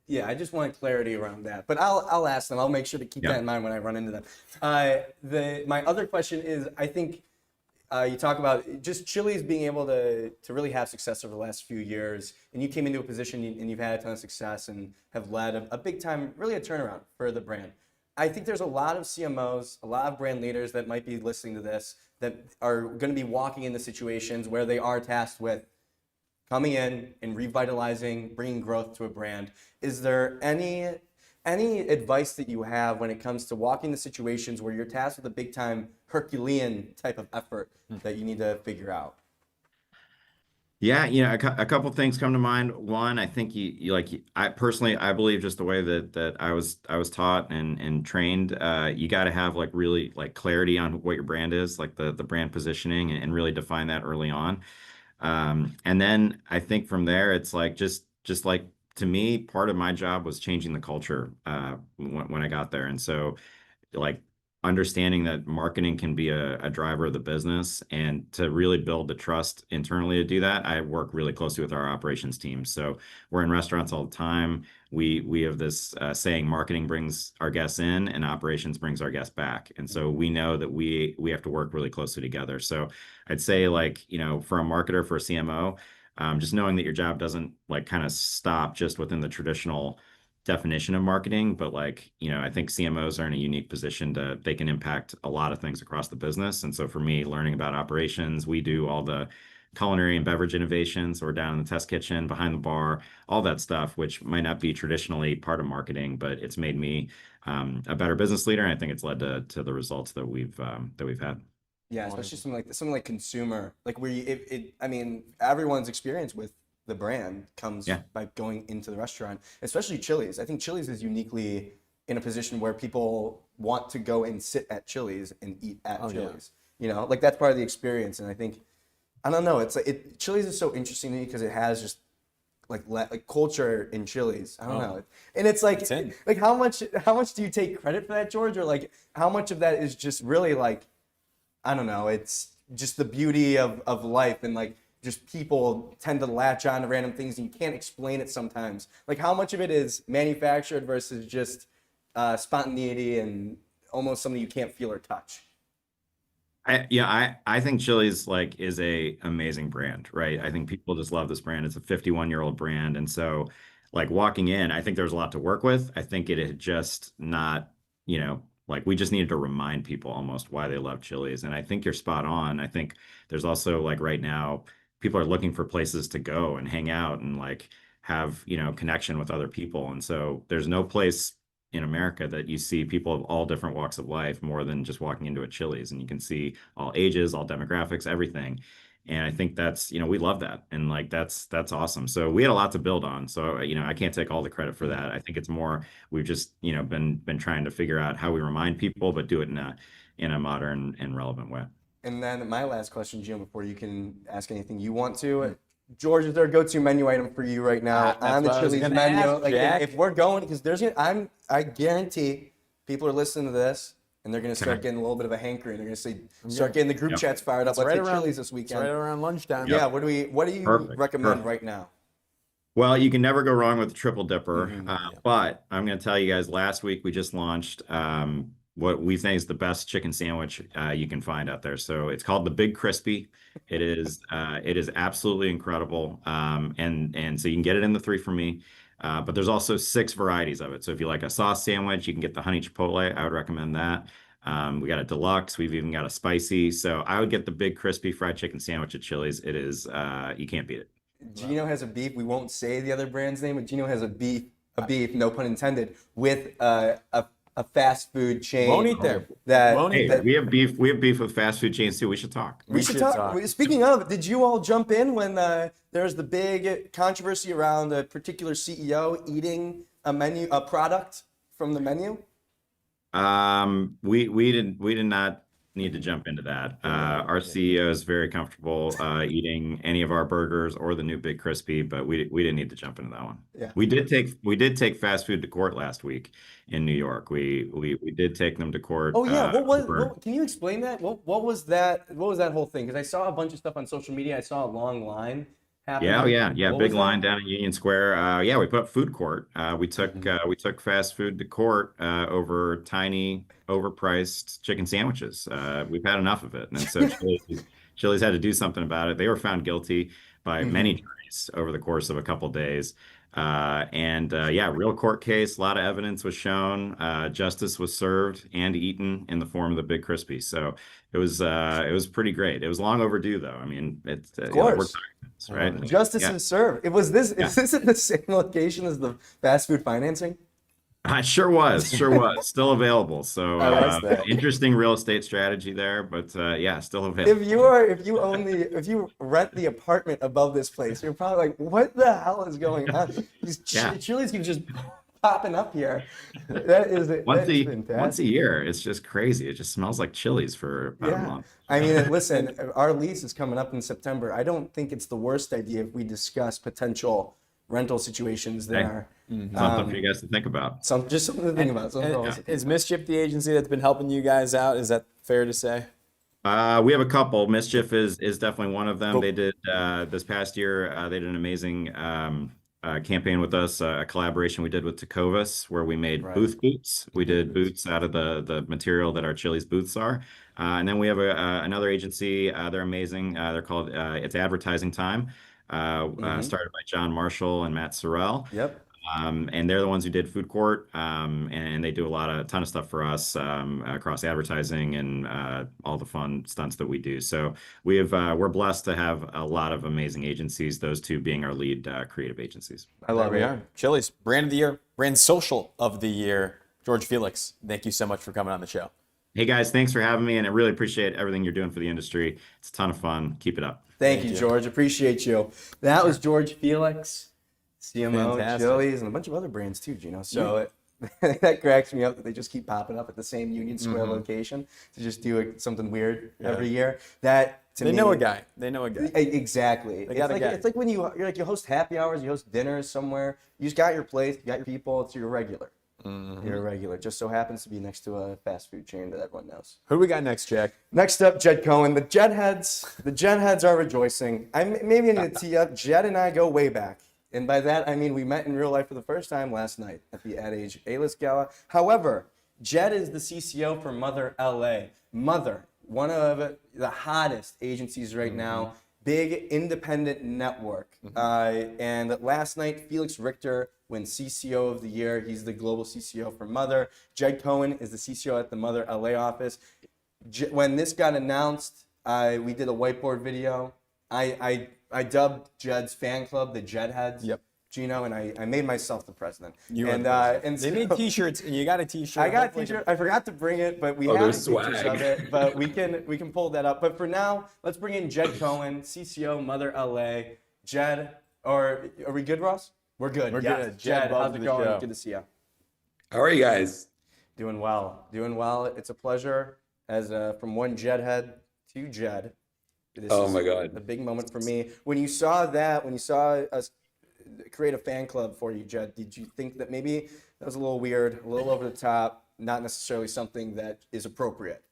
clarity around that. But I'll ask them. I'll make sure to keep Yeah. that in mind when I run into them. My other question is, I think you talk about just Chili's being able to really have success over the last few years, and you came into a position and you've had a ton of success and have led a big time, really a turnaround for the brand. I think there's a lot of CMOs, a lot of brand leaders that might be listening to this that are going to be walking into situations where they are tasked with coming in and revitalizing, bringing growth to a brand. Is there any advice that you have when it comes to walking the situations where you're tasked with a big time Herculean type of effort that you need to figure out? Yeah, a couple things come to mind. One, I think I personally, I believe just the way that I was taught and trained, you got to have like really like clarity on what your brand is, like the brand positioning, and really define that early on. And then I think from there, it's like just like to me, part of my job was changing the culture when I got there, and so like understanding that marketing can be a driver of the business, and to really build the trust internally to do that, I work really closely with our operations team. So we're in restaurants all the time. We have this saying, marketing brings our guests in and operations brings our guests back. And so we know that we have to work really closely together. So I'd say like, for a marketer, for a CMO, just knowing that your job doesn't like kind of stop just within the traditional definition of marketing, but like, I think CMOs are in a unique position they can impact a lot of things across the business. And so for me, learning about operations, we do all the culinary and beverage innovations. So we're down in the test kitchen, behind the bar, all that stuff, which might not be traditionally part of marketing, but it's made me a better business leader. And I think it's led to the results that we've had. Yeah, especially something like consumer, like where I mean, everyone's experience with the brand comes by going into the restaurant, especially Chili's. I think Chili's is uniquely in a position where people want to go and sit at Chili's and eat at Chili's. Yeah. Like that's part of the experience. And I think, I don't know, Chili's is so interesting to me because it has just like culture in Chili's. I don't know. And it's like, how much do you take credit for that, George? Or like how much of that is just really like, I don't know, it's just the beauty of life and like just people tend to latch on to random things and you can't explain it sometimes. Like how much of it is manufactured versus just spontaneity and almost something you can't feel or touch? I think Chili's like is a amazing brand, right? I think people just love this brand. It's a 51-year-old brand. And so like walking in, I think there's a lot to work with. I think it had just not, like we just needed to remind people almost why they love Chili's. And I think you're spot on. I think there's also like right now, people are looking for places to go and hang out and like have, connection with other people. And so there's no place in America that you see people of all different walks of life more than just walking into a Chili's, and you can see all ages, all demographics, everything. And I think that's, we love that. And like that's awesome. So we had a lot to build on. So, I can't take all the credit for that. I think it's more we've just, been trying to figure out how we remind people, but do it in a modern and relevant way. And then my last question, Jim, before you can ask anything you want to. George, is there a go-to menu item for you right now on the Chili's menu? Like if we're going, because I guarantee people are listening to this and they're going to start getting a little bit of a hankering. They're going to start getting the group chats fired up. Let's hit Chili's this weekend. It's right around lunchtime. Yeah. What do you recommend right now? Well, you can never go wrong with the triple dipper. But I'm going to tell you guys, last week we just launched what we think is the best chicken sandwich you can find out there. So it's called the Big Crispy. It is absolutely incredible. And so you can get it in the 3 for me. But there's also 6 varieties of it. So if you like a sauce sandwich, you can get the honey chipotle. I would recommend that. We got a deluxe. We've even got a spicy. So I would get the Big Crispy fried chicken sandwich at Chili's. It is, you can't beat it. Gino has a beef. We won't say the other brand's name, but Gino has a beef, no pun intended, with a fast food chain. Won't eat there. We have beef. We have beef with fast food chains too. We should talk. We should talk. Speaking of, did you all jump in when there was the big controversy around a particular CEO eating a product from the menu? We did not need to jump into that. Our CEO is very comfortable eating any of our burgers or the new Big Crispy, but we didn't need to jump into that one. Yeah. We did take fast food to court last week in New York. We did take them to court. Oh yeah, can you explain that? What was that whole thing? Because I saw a bunch of stuff on social media. I saw a long line happening. Yeah. Big line down in Union Square. We put up food court. We took fast food to court over tiny, overpriced chicken sandwiches. We've had enough of it, and so Chili's had to do something about it. They were found guilty by many juries over the course of a couple days. Real court case. A lot of evidence was shown. Justice was served and eaten in the form of the Big Crispy. So it was pretty great. It was long overdue, though. I mean, it's of course. Right? Justice is served. Is this at the same location as the fast food financing? It sure was. Still available. So interesting real estate strategy there, but still available. If you rent the apartment above this place, you're probably like, what the hell is going on? These Chili's keep just popping up here. That is once a year. It's just crazy. It just smells like Chili's for about a month. I mean, listen, our lease is coming up in September. I don't think it's the worst idea if we discuss potential rental situations there. Something for you guys to think about. Just something to think about. Is Mischief the agency that's been helping you guys out? Is that fair to say? We have a couple. Mischief is definitely one of them. They did this past year. They did an amazing campaign with us, a collaboration we did with Tecovas, where we made boots. We did boots out of the material that our Chili's booths are. And then we have another agency. They're amazing. They're called It's Advertising Time. Started by John Marshall and Matt Sorrell. Yep. And they're the ones who did food court, and they do a ton of stuff for us across advertising and all the fun stunts that we do. So we're blessed to have a lot of amazing agencies, those two being our lead creative agencies. I love it. Chili's brand of the year, brand social of the year. George Felix, thank you so much for coming on the show. Hey guys, thanks for having me, and I really appreciate everything you're doing for the industry. It's a ton of fun. Keep it up. Thank you, George. Appreciate you. That was George Felix, CMO, Fantastic. Chili's, and a bunch of other brands too, Gino. So that cracks me up that they just keep popping up at the same Union Square location to just do something weird every year. That to me, They know a guy. Exactly. They got a guy. It's like you host happy hours, you host dinners somewhere. You just got your place, you got your people. It's your regular. You're a regular. Just so happens to be next to a fast food chain that everyone knows. Who do we got next, Jack? Next up, Jed Cohen. The Jed heads are rejoicing. Maybe I need to tee up. Jed and I go way back. And by that, I mean we met in real life for the first time last night at the Ad Age A-List Gala. However, Jed is the CCO for Mother LA. Mother, one of the hottest agencies right now. Big independent network. And last night, Felix Richter wins CCO of the year. He's the global CCO for Mother. Jed Cohen is the CCO at the Mother LA office. When this got announced, we did a whiteboard video. I dubbed Jed's fan club the Jed Heads. Yep. Gino, and I made myself the president. And they made T-shirts, and you got a T-shirt. I got a T-shirt. I forgot to bring it, but we have pictures of it. But we can pull that up. But for now, let's bring in Jed Cohen, CCO, Mother LA. Jed, or are we good, Ross? We're good. We're yes. good. Jed, how's welcome it to the going? show. Good to see you. How are you guys? Doing well. Doing well. It's a pleasure. As from one Jed head to Jed. This Oh is my God. a big moment for me. When you saw us create a fan club for you, Jed, did you think that maybe that was a little weird, a little over the top, not necessarily something that is appropriate?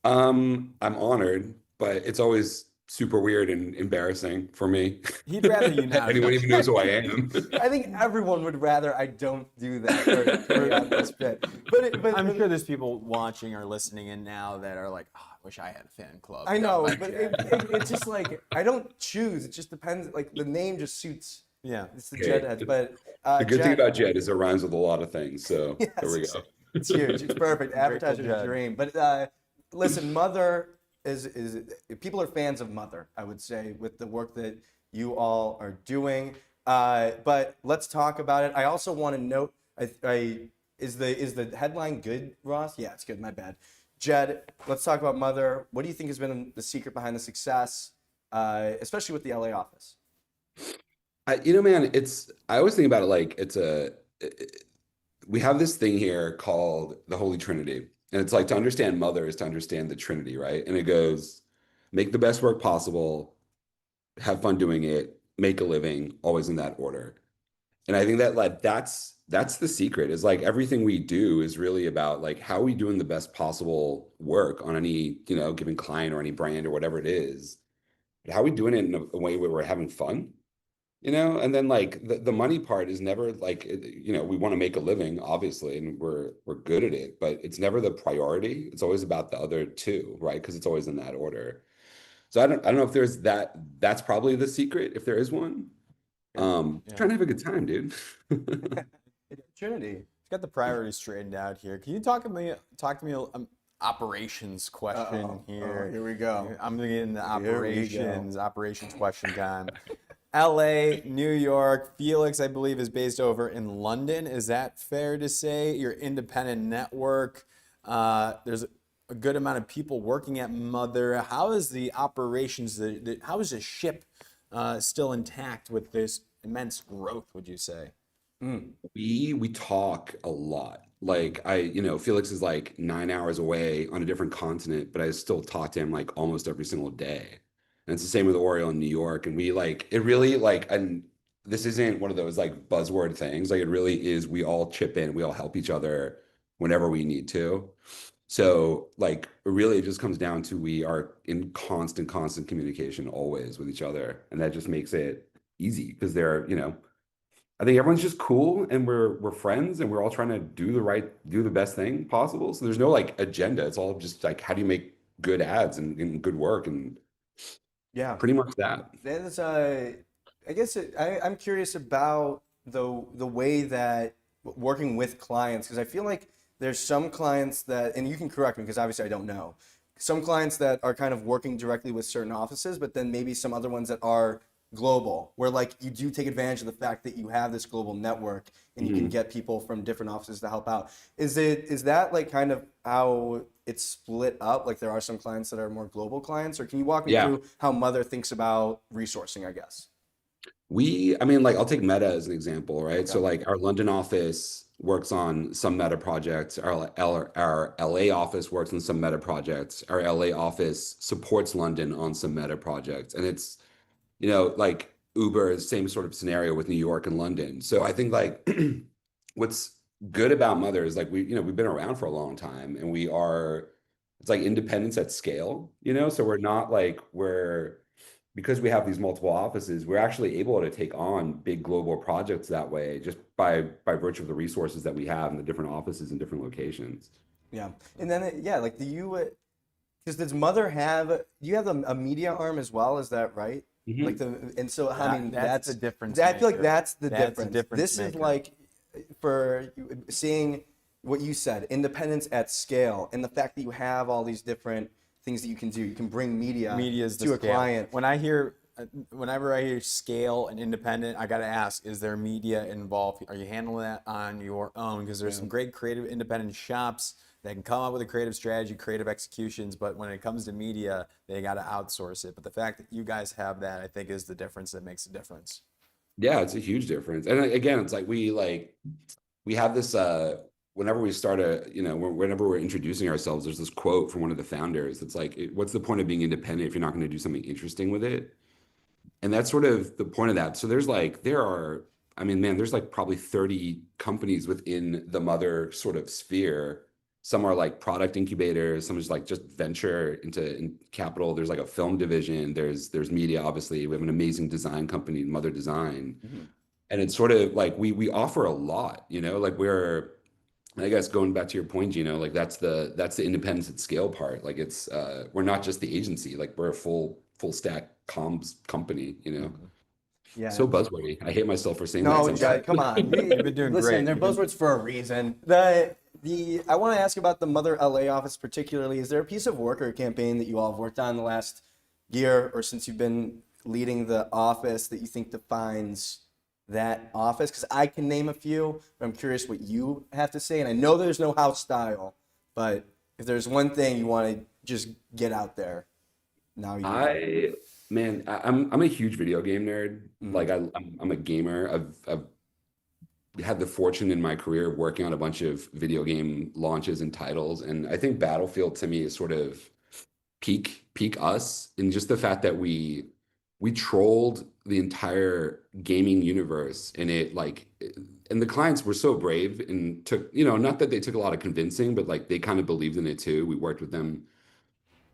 I'm honored, but it's always super weird and embarrassing for me. He'd rather you not. Anyone even knows who I am. I think everyone would rather I don't do that for on this bit. But I'm sure there's people watching or listening in now that are like, oh, I wish I had a fan club. I know, Like, but it's just like I don't choose. It just depends. Like the name just suits. yeah. It's the Okay. Jed head. But The good thing Jed, about Jed is it rhymes with a lot of things. So Yes, there we go. it's huge. It's perfect. Advertiser's Jed. dream. But listen, Mother is people are fans of Mother, I would say, with the work that you all are doing. But let's talk about it. I also want to note, is the headline good, Ross? Yeah, it's good. My bad. Jed, let's talk about Mother. What do you think has been the secret behind the success, especially with the LA office? Man, I always think about it like we have this thing here called the Holy Trinity. And it's like to understand Mother is to understand the Trinity, right? And it goes, make the best work possible, have fun doing it, make a living, always in that order. And I think that like that's the secret is like everything we do is really about like how are we doing the best possible work on any, given client or any brand or whatever it is. But how are we doing it in a way where we're having fun? And then like the money part is never like, we want to make a living, obviously, and we're good at it, but it's never the priority. It's always about the other two, right? Because it's always in that order. So I don't know if there's that's probably the secret, if there is one. Trying to have a good time, dude. Trinity. It's got the priorities straightened out here. Can you talk to me operations question here? Oh, here we go. I'm gonna get into Here we go. operations question time. LA, New York, Felix, I believe, is based over in London. Is that fair to say? Your independent network. There's a good amount of people working at Mother. How is the operations? How is the ship still intact with this immense growth? Would you say? We talk a lot. Like Felix is like 9 hours away on a different continent, but I still talk to him like almost every single day. And it's the same with Oriole in New York. And we like, it really like, and this isn't one of those like buzzword things. Like it really is, we all chip in, we all help each other whenever we need to. So like, really it just comes down to, we are in constant communication always with each other. And that just makes it easy because I think everyone's just cool and we're friends and we're all trying to do the best thing possible. So there's no like agenda. It's all just like, how do you make good ads and good work? And Yeah. pretty much that. That is, I guess I'm curious about the way that working with clients, because I feel like there's some clients that, and you can correct me because obviously I don't know, some clients that are kind of working directly with certain offices, but then maybe some other ones that are global, where like you do take advantage of the fact that you have this global network and you can get people from different offices to help out. Is that like kind of how it's split up? Like there are some clients that are more global clients, or can you walk me through how Mother thinks about resourcing, I guess? I'll take Meta as an example, right? Okay. So like our London office works on some Meta projects. Our LA office works on some Meta projects. Our LA office supports London on some Meta projects. And it's, like Uber is same sort of scenario with New York and London. So I think like what's good about Mother is like we've been around for a long time, and it's like independence at scale, so we're not like because we have these multiple offices, we're actually able to take on big global projects that way, just by virtue of the resources that we have in the different offices in different locations. Yeah. And then, yeah, like, because does Mother you have a media arm as well? Is that right? Mhm. Like and so, I mean, that's the difference I feel like maker. that's the That's the difference. difference This is maker. like, for seeing what you said, independence at scale, and the fact that you have all these different things that you can do. You can bring media Is to a client. Whenever I hear scale and independent, I got to ask, is there media involved? Are you handling that on your own? Because there's some great creative independent shops that can come up with a creative strategy, creative executions, but when it comes to media, they got to outsource it. But the fact that you guys have that, I think, is the difference that makes a difference. Yeah, it's a huge difference. And again, it's like we have this whenever we start whenever we're introducing ourselves, there's this quote from one of the founders. It's like, what's the point of being independent if you're not going to do something interesting with it? And that's sort of the point of that. So there's like probably 30 companies within the Mother sort of sphere. Some are like product incubators, some is like just venture into capital. There's like a film division, there's media, obviously. We have an amazing design company, Mother Design. Mm-hmm. And it's sort of like we offer a lot, like I guess going back to your point, like that's the independence at scale part. Like it's we're not just the agency, like we're a full stack comms company, Yeah. So buzzwordy. I hate myself for saying No, that sometimes. come on. You've been doing Listen, great. they're buzzwords for a reason. I want to ask you about the Mother LA office particularly. Is there a piece of work or a campaign that you all have worked on the last year or since you've been leading the office that you think defines that office? Because I can name a few, but I'm curious what you have to say. And I know there's no house style, but if there's one thing you want to just get out there, now you can. I'm a huge video game nerd. Like I'm a gamer. I've had the fortune in my career of working on a bunch of video game launches and titles, and I think Battlefield to me is sort of peak us in just the fact that we trolled the entire gaming universe, and and the clients were so brave and took, not that they took a lot of convincing, but like they kind of believed in it too. We worked with them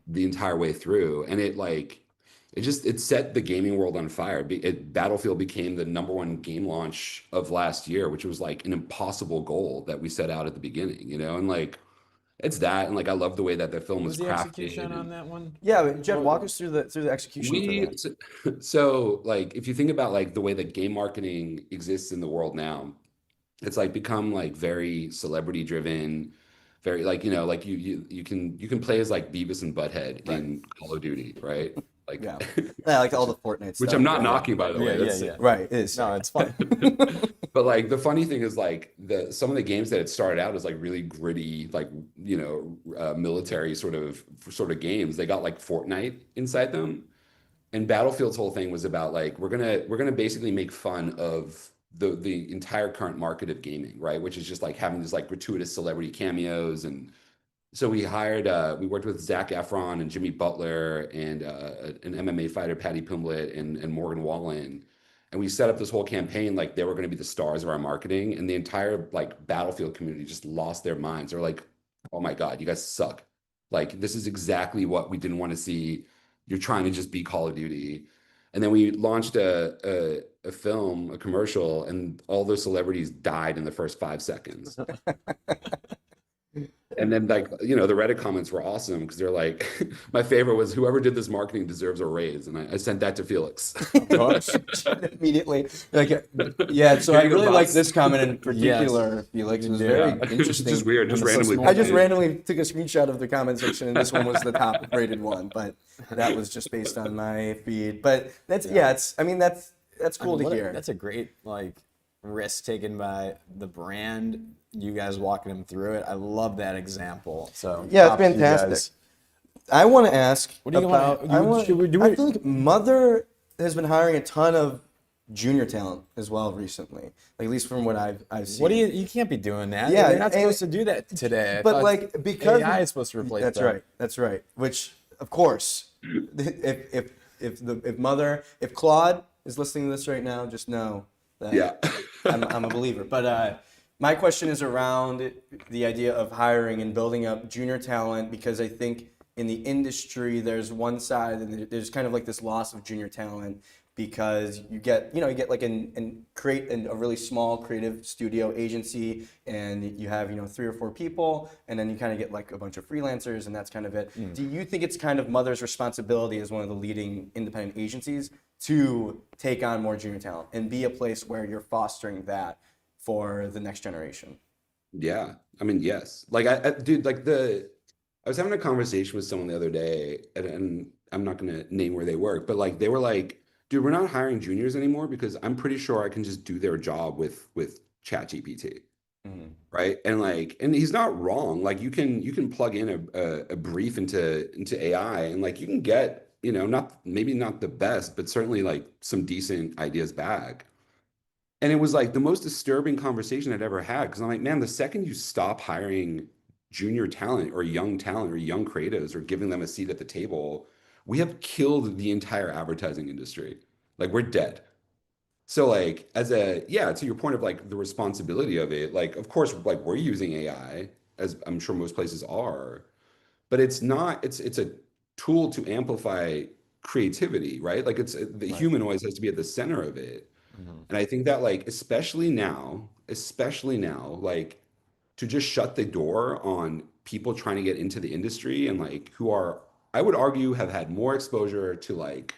the entire way through, and it set the gaming world on fire. Battlefield became the #1 game launch of last year, which was like an impossible goal that we set out at the beginning, and like it's that, and like I love the way that the film was Was the crafted. execution on that one? Yeah, but Jed, walk us through the execution for that. So like if you think about like the way that game marketing exists in the world now, it's like become like very celebrity driven, very like like you can play as like Beavis and Butthead in Call of Duty, right? Like Yeah, I like all the Fortnite stuff. which I'm not knocking, by the way. Yeah. Right, it is. No, it's fun. But like the funny thing is like some of the games that it started out as like really gritty, like military sort of games. They got like Fortnite inside them, and Battlefield's whole thing was about like we're gonna basically make fun of the entire current market of gaming, right? Which is just like having this like gratuitous celebrity cameos. And so we worked with Zac Efron and Jimmy Butler and an MMA fighter, Paddy Pimblett, and Morgan Wallen. And we set up this whole campaign like they were going to be the stars of our marketing, and the entire like Battlefield community just lost their minds. They're like, "Oh my God, you guys suck! Like this is exactly what we didn't want to see. You're trying to just be Call of Duty." And then we launched a commercial, and all those celebrities died in the first 5 seconds. And then like, the Reddit comments were awesome because they're like, my favorite was whoever did this marketing deserves a raise. And I sent that to Felix. Immediately. Like, yeah, so I really like this comment in particular, Felix. It was very interesting. It's just weird. Just randomly. I just randomly took a screenshot of the comment section, and this one was the top rated one, but that was just based on my feed. But that's that's cool to hear. That's a great like risk taken by the brand. You guys walking them through it. I love that example. So yeah, it's props to you fantastic. guys. I want to ask What do you about. want? Should we do I it? feel like Mother has been hiring a ton of junior talent as well recently. Like, at least from what I've seen. What do you can't be doing that. Yeah, You're not and- supposed to do that today. I But thought like because AI is supposed to replace that's that. right. That's right. Which of course, if Claude is listening to this right now, just know that Yeah. I'm a believer. But My question is around the idea of hiring and building up junior talent, because I think in the industry there's one side and there's kind of like this loss of junior talent because you get like a really small creative studio agency and you have 3 or 4 people and then you kind of get like a bunch of freelancers and that's kind of it. Do you think it's kind of Mother's responsibility as one of the leading independent agencies to take on more junior talent and be a place where you're fostering that for the next generation? Yeah, I mean, yes. Like, dude, like I was having a conversation with someone the other day, and I'm not gonna name where they work, but like they were like, dude, we're not hiring juniors anymore because I'm pretty sure I can just do their job with ChatGPT, right? And like, and he's not wrong. Like, you can plug in a brief into AI, and like you can get, maybe not the best, but certainly like some decent ideas back. And it was like the most disturbing conversation I'd ever had because I'm like, man, the second you stop hiring junior talent or young creatives or giving them a seat at the table, we have killed the entire advertising industry. Like we're dead. So like yeah, to your point of like the responsibility of it, like of course, like we're using AI, as I'm sure most places are, but it's a tool to amplify creativity, right? Like it's the Right. human always has to be at the center of it. And I think that like especially now, like to just shut the door on people trying to get into the industry and like who are, I would argue, have had more exposure to like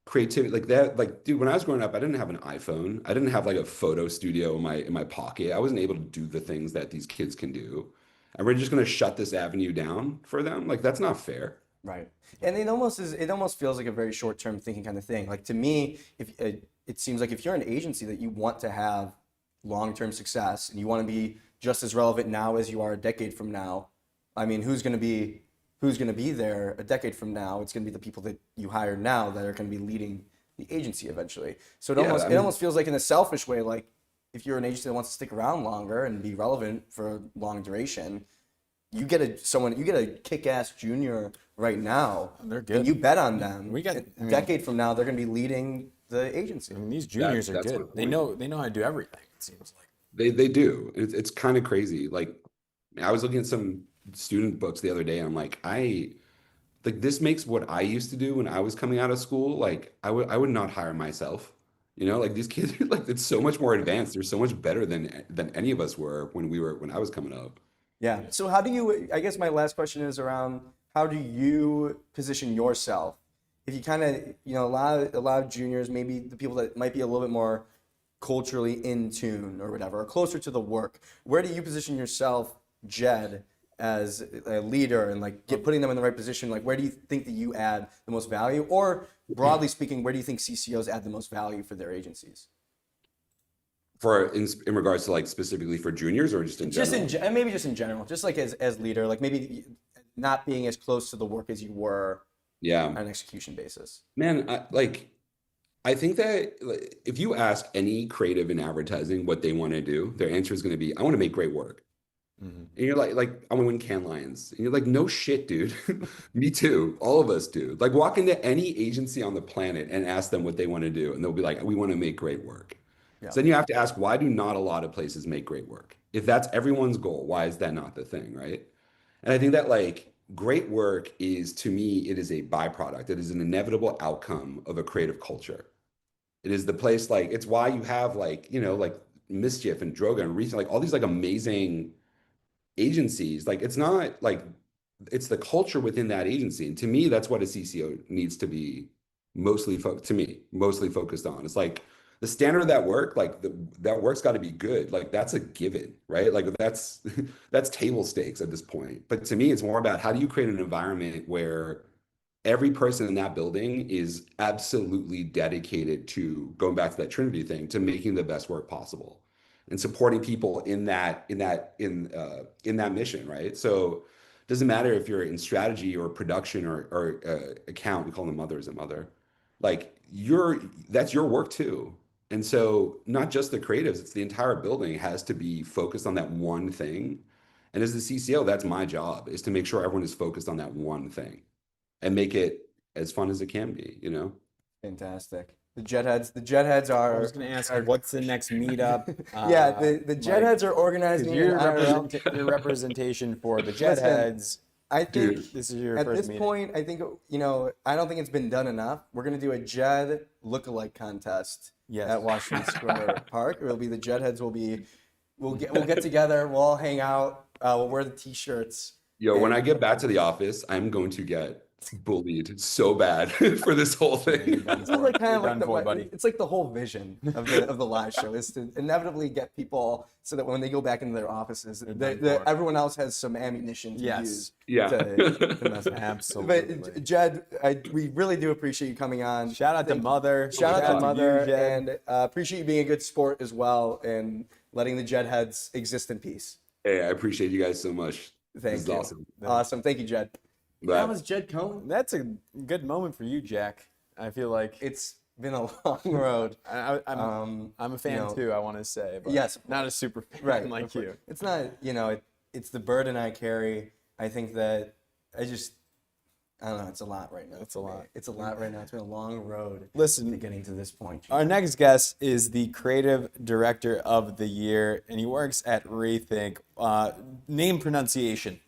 creativity like that. Like, dude, when I was growing up, I didn't have an iPhone. I didn't have like a photo studio in my pocket. I wasn't able to do the things that these kids can do. And we're just gonna shut this avenue down for them. Like that's not fair. Right. And it almost feels like a very short-term thinking kind of thing. Like to me, if it seems like if you're an agency that you want to have long-term success and you want to be just as relevant now as you are a decade from now, I mean, who's going to be there a decade from now? It's going to be the people that you hire now that are going to be leading the agency eventually. So it Yeah, almost I it mean, almost feels like in a selfish way, like if you're an agency that wants to stick around longer and be relevant for a long duration, you get a kick-ass junior right now, They're and good. you bet on them. We got- A I mean- decade from now, they're going to be leading the agency. I mean, these juniors are that's good. my They point. know how to do everything, it seems like. They do. It's kind of crazy. Like I was looking at some student books the other day, and I'm like, like this makes what I used to do when I was coming out of school. Like I would not hire myself. Like these kids are like it's so much more advanced. They're so much better than any of us were when I was coming up. Yeah. So how do you, I guess my last question is around how do you position yourself? If you kind of, allow juniors, maybe the people that might be a little bit more culturally in tune or whatever, or closer to the work, where do you position yourself, Jed, as a leader and like putting them in the right position? Like, where do you think that you add the most value? Or broadly speaking, where do you think CCOs add the most value for their agencies? In regards to like specifically for juniors or just in Just general? and maybe just in general, just like as leader, like maybe not being as close to the work as you were Yeah, on an execution basis. man. I think that like, if you ask any creative in advertising what they want to do, their answer is going to be, I want to make great work. Mhm. And you're like, I want to win Cannes Lions. And you're like, no shit, dude. Me too. All of us do. Like, walk into any agency on the planet and ask them what they want to do, and they'll be like, we want to make great work. Yeah. So then you have to ask, why do not a lot of places make great work? If that's everyone's goal, why is that not the thing, right? And I think that like great work is, to me, it is a byproduct. It is an inevitable outcome of a creative culture. It is the place like it's why you have like, like Mischief and Droga and Rethink, like all these like amazing agencies. Like it's not like it's the culture within that agency. And to me, that's what a CCO needs to be mostly focused on. It's like the standard of that work, like that work's got to be good. Like that's a given, right? Like that's that's table stakes at this point. But to me, it's more about how do you create an environment where every person in that building is absolutely dedicated to going back to that Trinity thing, to making the best work possible and supporting people in that mission, right? So it doesn't matter if you're in strategy or production or account. We call them mothers and mother. Like that's your work too. And so not just the creatives, it's the entire building has to be focused on that one thing. And as the CCO, that's my job, is to make sure everyone is focused on that one thing and make it as fun as it can be. Fantastic. The Jedheads are. I was going to ask, what's the next meetup? Yeah, the Jedheads are organizing your, an IRL. your representation for the Listen, Jedheads. I think Dude. This is your at first this meeting. point, I think, you know, I don't think it's been done enough. We're gonna do a Jed lookalike contest Yes. at Washington Square Park. It'll be the Jedheads. We'll get together. We'll all hang out. We'll wear the T-shirts. Yo, when I get back to the office, I'm going to get bullied so bad for this whole thing. This is like kind of You're like done for, buddy. it's like the whole vision of the live show is to inevitably get people so that when they go back into their offices, done for. everyone else has some ammunition to Yes. use. Yeah. To mess with. Absolutely. But Jed, we really do appreciate you coming on. Shout out to Mother. Shout out to Mother, you, Jed. and appreciate you being a good sport as well, and letting the Jed heads exist in peace. Hey, I appreciate you guys so much. Thank This is you. awesome. Awesome. Thank you, Jed. But That was Jed Cohen. That's a good moment for you, Jack. I feel like It's been a long road. I'm a fan you know, too, I want to say. But yes. not a super fan Right. like you. It's not, you know, it's the burden I carry. I think that I don't know. It's a lot right now. It's a lot. It's a lot right now. It's been a long road to Listen, getting to this point. our next guest is the creative director of the year, and he works at Rethink. Name pronunciation.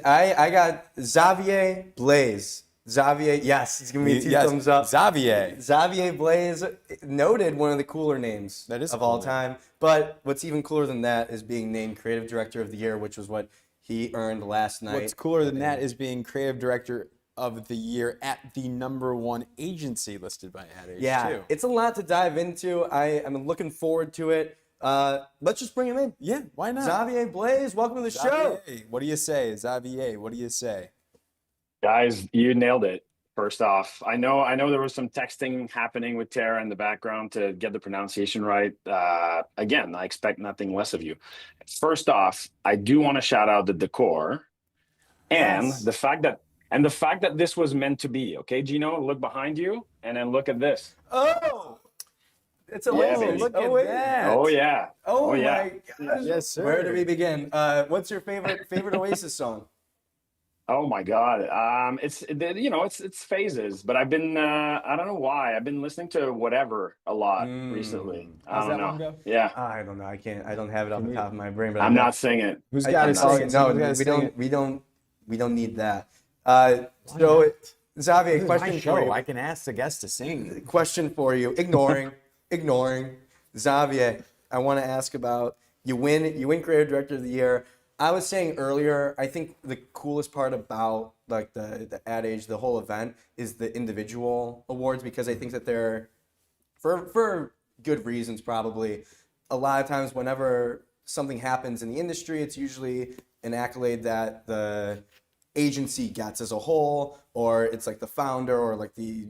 I got Xavier Blais. Xavier, yes, he's giving me two Yes, thumbs up. Xavier. Xavier Blais, noted one of the cooler names That is a of all cool name. time. But what's even cooler than that is being named Creative Director of the Year, which was what he earned last night. What's cooler than that is being creative director of the year at the #1 agency listed by Ad Age Yeah, too. it's a lot to dive into. I'm looking forward to it. Let's just bring him in. Yeah, why not? Xavier Blais, welcome to the show. Xavier, what do you say, Xavier? What do you say? Guys, you nailed it. First off, I know there was some texting happening with Tara in the background to get the pronunciation right. Again, I expect nothing less of you. First off, I do want to shout out the decor and Yes. the fact that this was meant to be. Okay, Gino, look behind you and then look at this. Oh, it's a Yeah, Oasis. baby. Look at wait. that. Oh yeah. Oh, Oh, yeah. my gosh. Yes, sir. Where do we begin? What's your favorite Oasis song? Oh my God. It's phases, but I've been I don't know why. I've been listening to whatever a lot recently. I How's don't that know. one go? Yeah. I don't know. I can't. I don't have it off the top of my brain. But I'm not singing. Who's I- got I'm it? not Sing singing. it. No, Who's gotta sing it? we don't need that. So, Xavier, This is my question show. for you. I can ask the guest to sing. Question for you. Ignoring. Xavier, I want to ask about you win Creative Director of the Year. I was saying earlier, I think the coolest part about like the Ad Age, the whole event, is the individual awards, because I think that they're for good reasons probably. A lot of times whenever something happens in the industry, it's usually an accolade that the agency gets as a whole, or it's like the founder or like the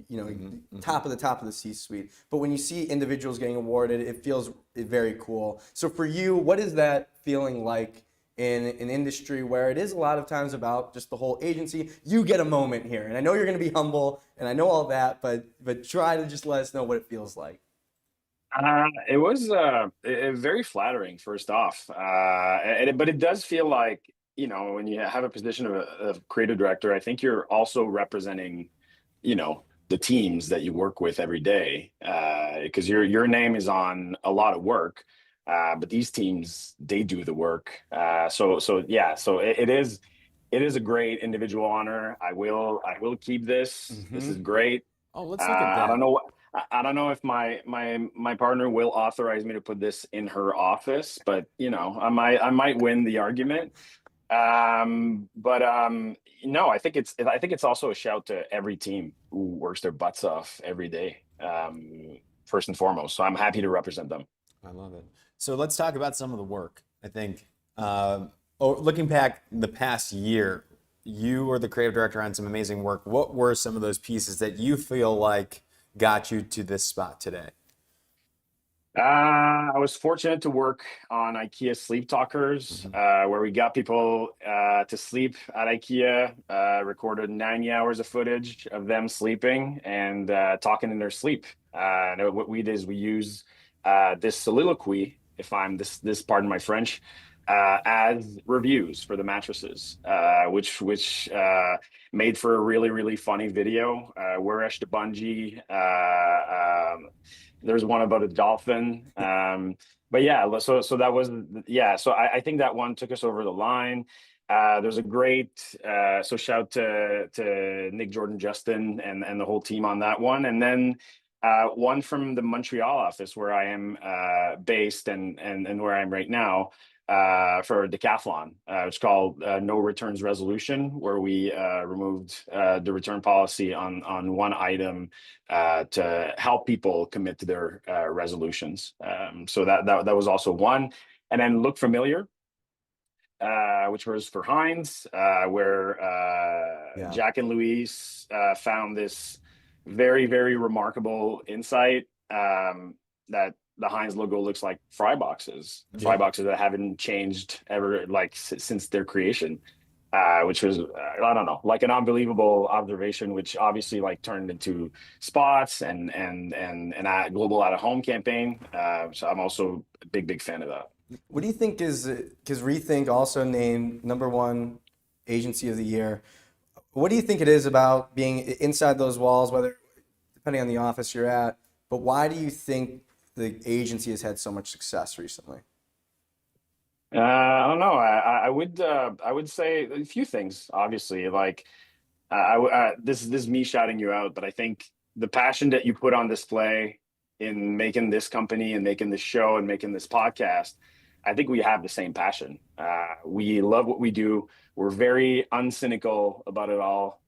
top of the C-suite. But when you see individuals getting awarded, it feels very cool. So for you, what is that feeling like in an industry where it is a lot of times about just the whole agency? You get a moment here, and I know you're going to be humble, and I know all that, but try to just let us know what it feels like. It was very flattering, first off, but it does feel like, when you have a position of creative director, I think you're also representing, the teams that you work with every day, because your name is on a lot of work, but these teams, they do the work. So it is a great individual honor. I will keep this. This is great. Oh, let's look at that. I don't know if my partner will authorize me to put this in her office, but I might win the argument. No, I think it's also a shout to every team who works their butts off every day, first and foremost. So I'm happy to represent them. I love it. So let's talk about some of the work. I think looking back the past year, you were the creative director on some amazing work. What were some of those pieces that you feel like got you to this spot today? I was fortunate to work on IKEA Sleep Talkers, where we got people to sleep at IKEA, recorded 90 hours of footage of them sleeping and talking in their sleep. And what we did is we use this soliloquy, pardon my French, as reviews for the mattresses, which made for a really funny video. Weresh the bungee. There's one about a dolphin. But yeah, so that was yeah. So I think that one took us over the line. There's a great so shout to Nick, Jordan, Justin, and the whole team on that one, and then one from the Montreal office where I am based and where I'm right now for decathlon. It's called No Returns Resolution, where we removed the return policy on one item to help people commit to their resolutions. So that was also one, and then Look Familiar, which was for Heinz, where Jack and Luis found this very remarkable insight that the Heinz logo looks like fry boxes, fry boxes that haven't changed ever, like since their creation, which was I don't know, like an unbelievable observation, which obviously like turned into spots and a global out of home campaign. So I'm also a big fan of that. What do you think is, because Rethink also named #1 agency of the year. What do you think it is about being inside those walls, whether depending on the office you're at, but why do you think the agency has had so much success recently? I don't know. I would say a few things. Obviously, like this is me shouting you out, but I think the passion that you put on display in making this company and making this show and making this podcast, I think we have the same passion. We love what we do. We're very uncynical about it all.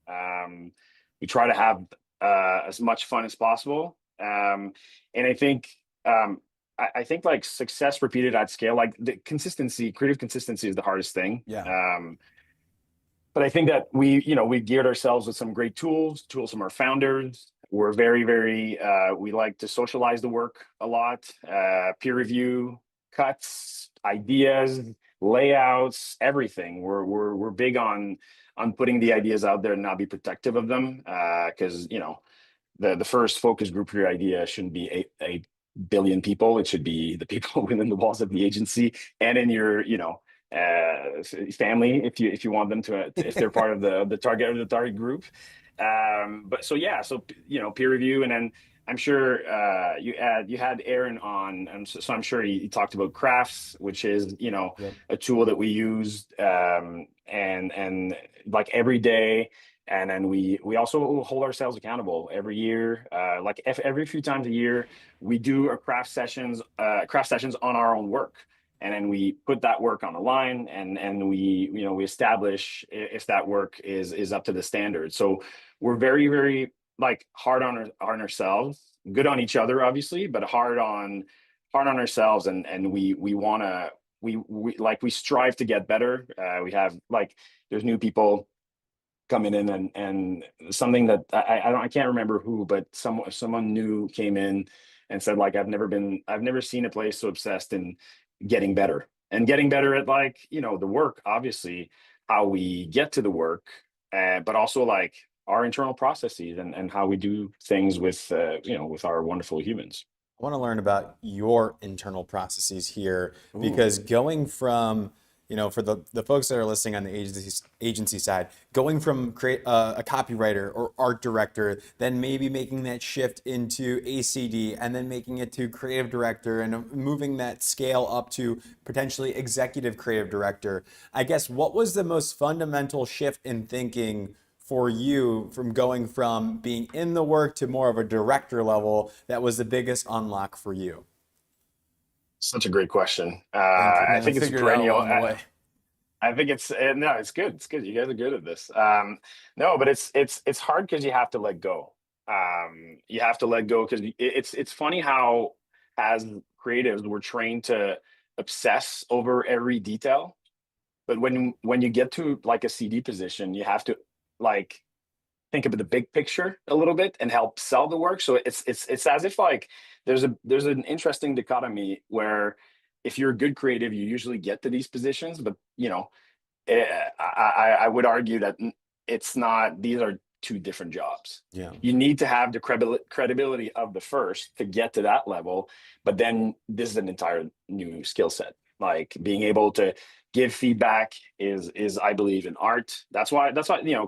We try to have as much fun as possible. And I think like success repeated at scale, like the consistency, creative consistency is the hardest thing. Yeah. But I think that we geared ourselves with some great tools from our founders. We're very, we like to socialize the work a lot, peer review, cuts, ideas, layouts, everything. We're big on putting the ideas out there and not be protective of them. Because, the first focus group for your idea shouldn't be a billion people. It should be the people within the walls of the agency and in your, family, if you want them to, if they're part of the target group. But so yeah, peer review, and then I'm sure you had Aaron on, and so I'm sure he talked about crafts, which is a tool that we used and like every day. And then we also hold ourselves accountable every year. Like every few times a year, we do our craft sessions on our own work. And then we put that work on the line, and we establish if that work is up to the standard. So we're very like hard on ourselves, good on each other, obviously, but hard on ourselves. And we strive to get better. We have there's new people coming in, and something that I can't remember who, but someone new came in and said, like, I've never seen a place so obsessed in getting better at the work, obviously how we get to the work, but also like our internal processes and how we do things with with our wonderful humans. I want to learn about your internal processes here, because going from, for the folks that are listening on the agency side, going from a copywriter or art director, then maybe making that shift into ACD, and then making it to creative director, and moving that scale up to potentially executive creative director. I guess, what was the most fundamental shift in thinking for you from going from being in the work to more of a director level that was the biggest unlock for you? Such a great question. I think it's perennial. I think it's good. It's good. You guys are good at this. No, but it's hard because you have to let go. You have to let go because it's funny how, as creatives, we're trained to obsess over every detail. But when you get to like a CD position, you have to like think about the big picture a little bit and help sell the work. So it's as if like there's an interesting dichotomy where if you're a good creative, you usually get to these positions, but I would argue that it's not. These are two different jobs. Yeah, you need to have the credibility of the first to get to that level, but then this is an entire new skill set. Like being able to give feedback is I believe an art. That's why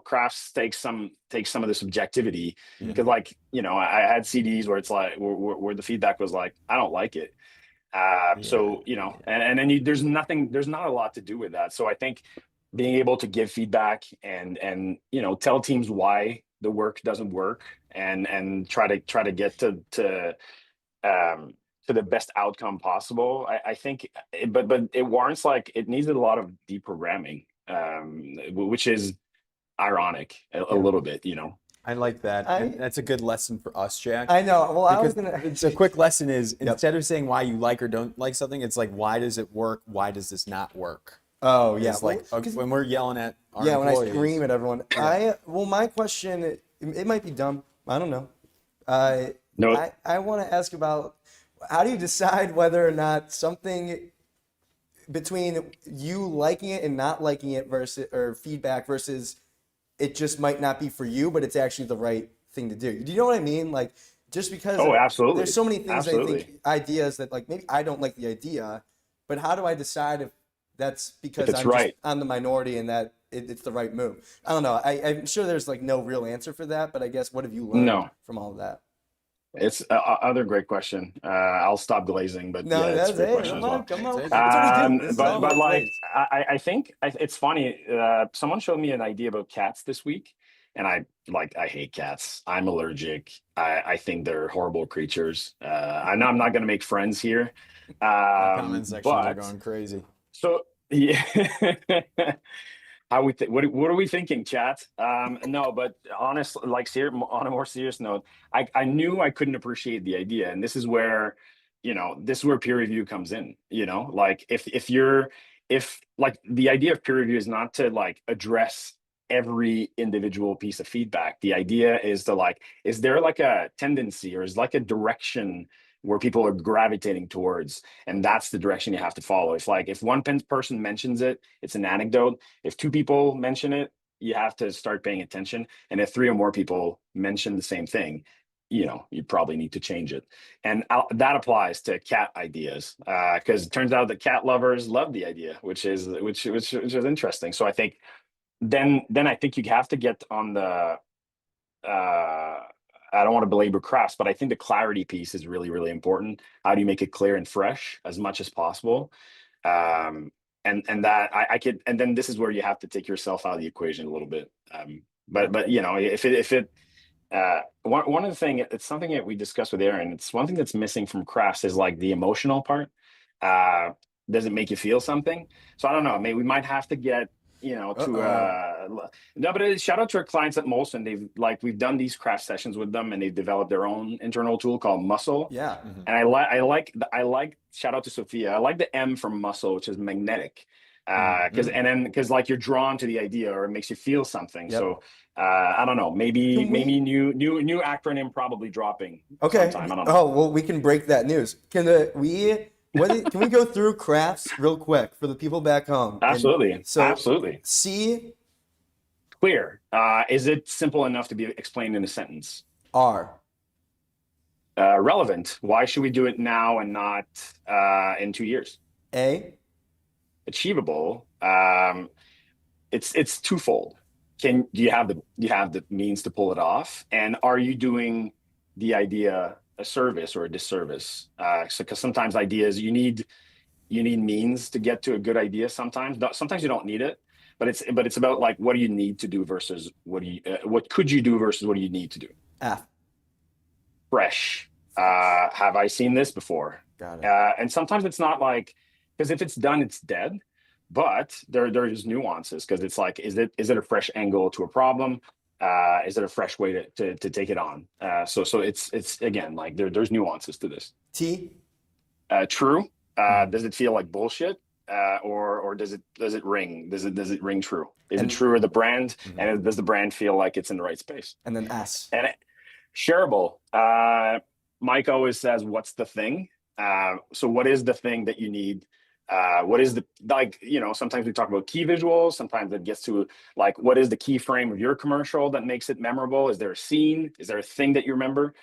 crafts takes some of the subjectivity, because like I had CDs where it's like where the feedback was like, I don't like it. So and then there's not a lot to do with that. So I think being able to give feedback and tell teams why the work doesn't work, and try to get to the best outcome possible. I think, but it warrants, like, it needs a lot of deprogramming, which is ironic a little bit. I like that. And that's a good lesson for us, Jack. I know. Well, I was Because gonna. it's a quick lesson is instead of saying why you like or don't like something, it's like, why does it work? Why does this not work? Oh yeah. It's like when we're yelling at our Yeah, when I employees. scream at everyone. My question, it might be dumb. I don't know. No. I want to ask about, how do you decide whether or not something between you liking it and not liking it or feedback versus it just might not be for you, but it's actually the right thing to do. Do you know what I mean? Like, just because Absolutely. there's so many things Absolutely. I think, ideas that, like, maybe I don't like the idea, but how do I decide if that's because it's I'm right. just on the minority and that it's the right move? I don't know. I'm sure there's like no real answer for that, but I guess, what have you learned from all of that? It's other great question. I'll stop glazing, but No, yeah, it's a great question as well. come on. It's That's what we do. This is all But about like, glaze. I think it's funny. Someone showed me an idea about cats this week, and I hate cats. I'm allergic. I think they're horrible creatures. I know I'm not going to make friends here. Comment sections are But going crazy. so yeah. What are we thinking, chat? No, but honestly, like, on a more serious note, I knew I couldn't appreciate the idea, and this is where peer review comes in. Like, if like, the idea of peer review is not to, like, address every individual piece of feedback. The idea is to, like, is there like a tendency, or is like a direction where people are gravitating towards, and that's the direction you have to follow. If one person mentions it, it's an anecdote. If two people mention it, you have to start paying attention. And if three or more people mention the same thing, you probably need to change it. And that applies to cat ideas, because it turns out that cat lovers love the idea, which is interesting. So I think then I think you have to get on the I don't want to belabor crafts, but I think the clarity piece is really, really important. How do you make it clear and fresh as much as possible? And that I could, and then this is where you have to take yourself out of the equation a little bit. But one of the thing, it's something that we discussed with Aaron. It's one thing that's missing from crafts is, like, the emotional part. Does it make you feel something? So I don't know. Maybe we might have to get no, but shout out to our clients at Molson. We've done these craft sessions with them, and they've developed their own internal tool called Muscle. Yeah. And I like shout out to Sophia. I like the M from Muscle, which is magnetic. Because like, you're drawn to the idea, or it makes you feel something. Yep. So I don't know, maybe new acronym probably dropping Okay. sometime. I don't know. Oh, well, we can break that news. Can we go through crafts real quick for the people back home? Absolutely. Absolutely. C, Clear. Is it simple enough to be explained in a sentence? R. Relevant. Why should we do it now and not in 2 years? A. Achievable. It's twofold. Do you have the means to pull it off? And are you doing the idea a service or a disservice? Because sometimes ideas, you need means to get to a good idea. Sometimes you don't need it, but it's about, like, what do you need to do versus what could you do versus what do you need to do. F. Fresh. Have I seen this before? Got it. And sometimes it's not, like, because if it's done, it's dead. But there's nuances, because it's like, is it a fresh angle to a problem? Is it a fresh way to take it on? So it's again, like, there's nuances to this. T. True. Does it feel like bullshit? Or does it ring? Does it ring true? Is it true of the brand? And does the brand feel like it's in the right space? And then S. And shareable. Mike always says, what's the thing? So what is the thing that you need? What is sometimes we talk about key visuals. Sometimes it gets to, like, what is the key frame of your commercial that makes it memorable? Is there a scene? Is there a thing that you remember?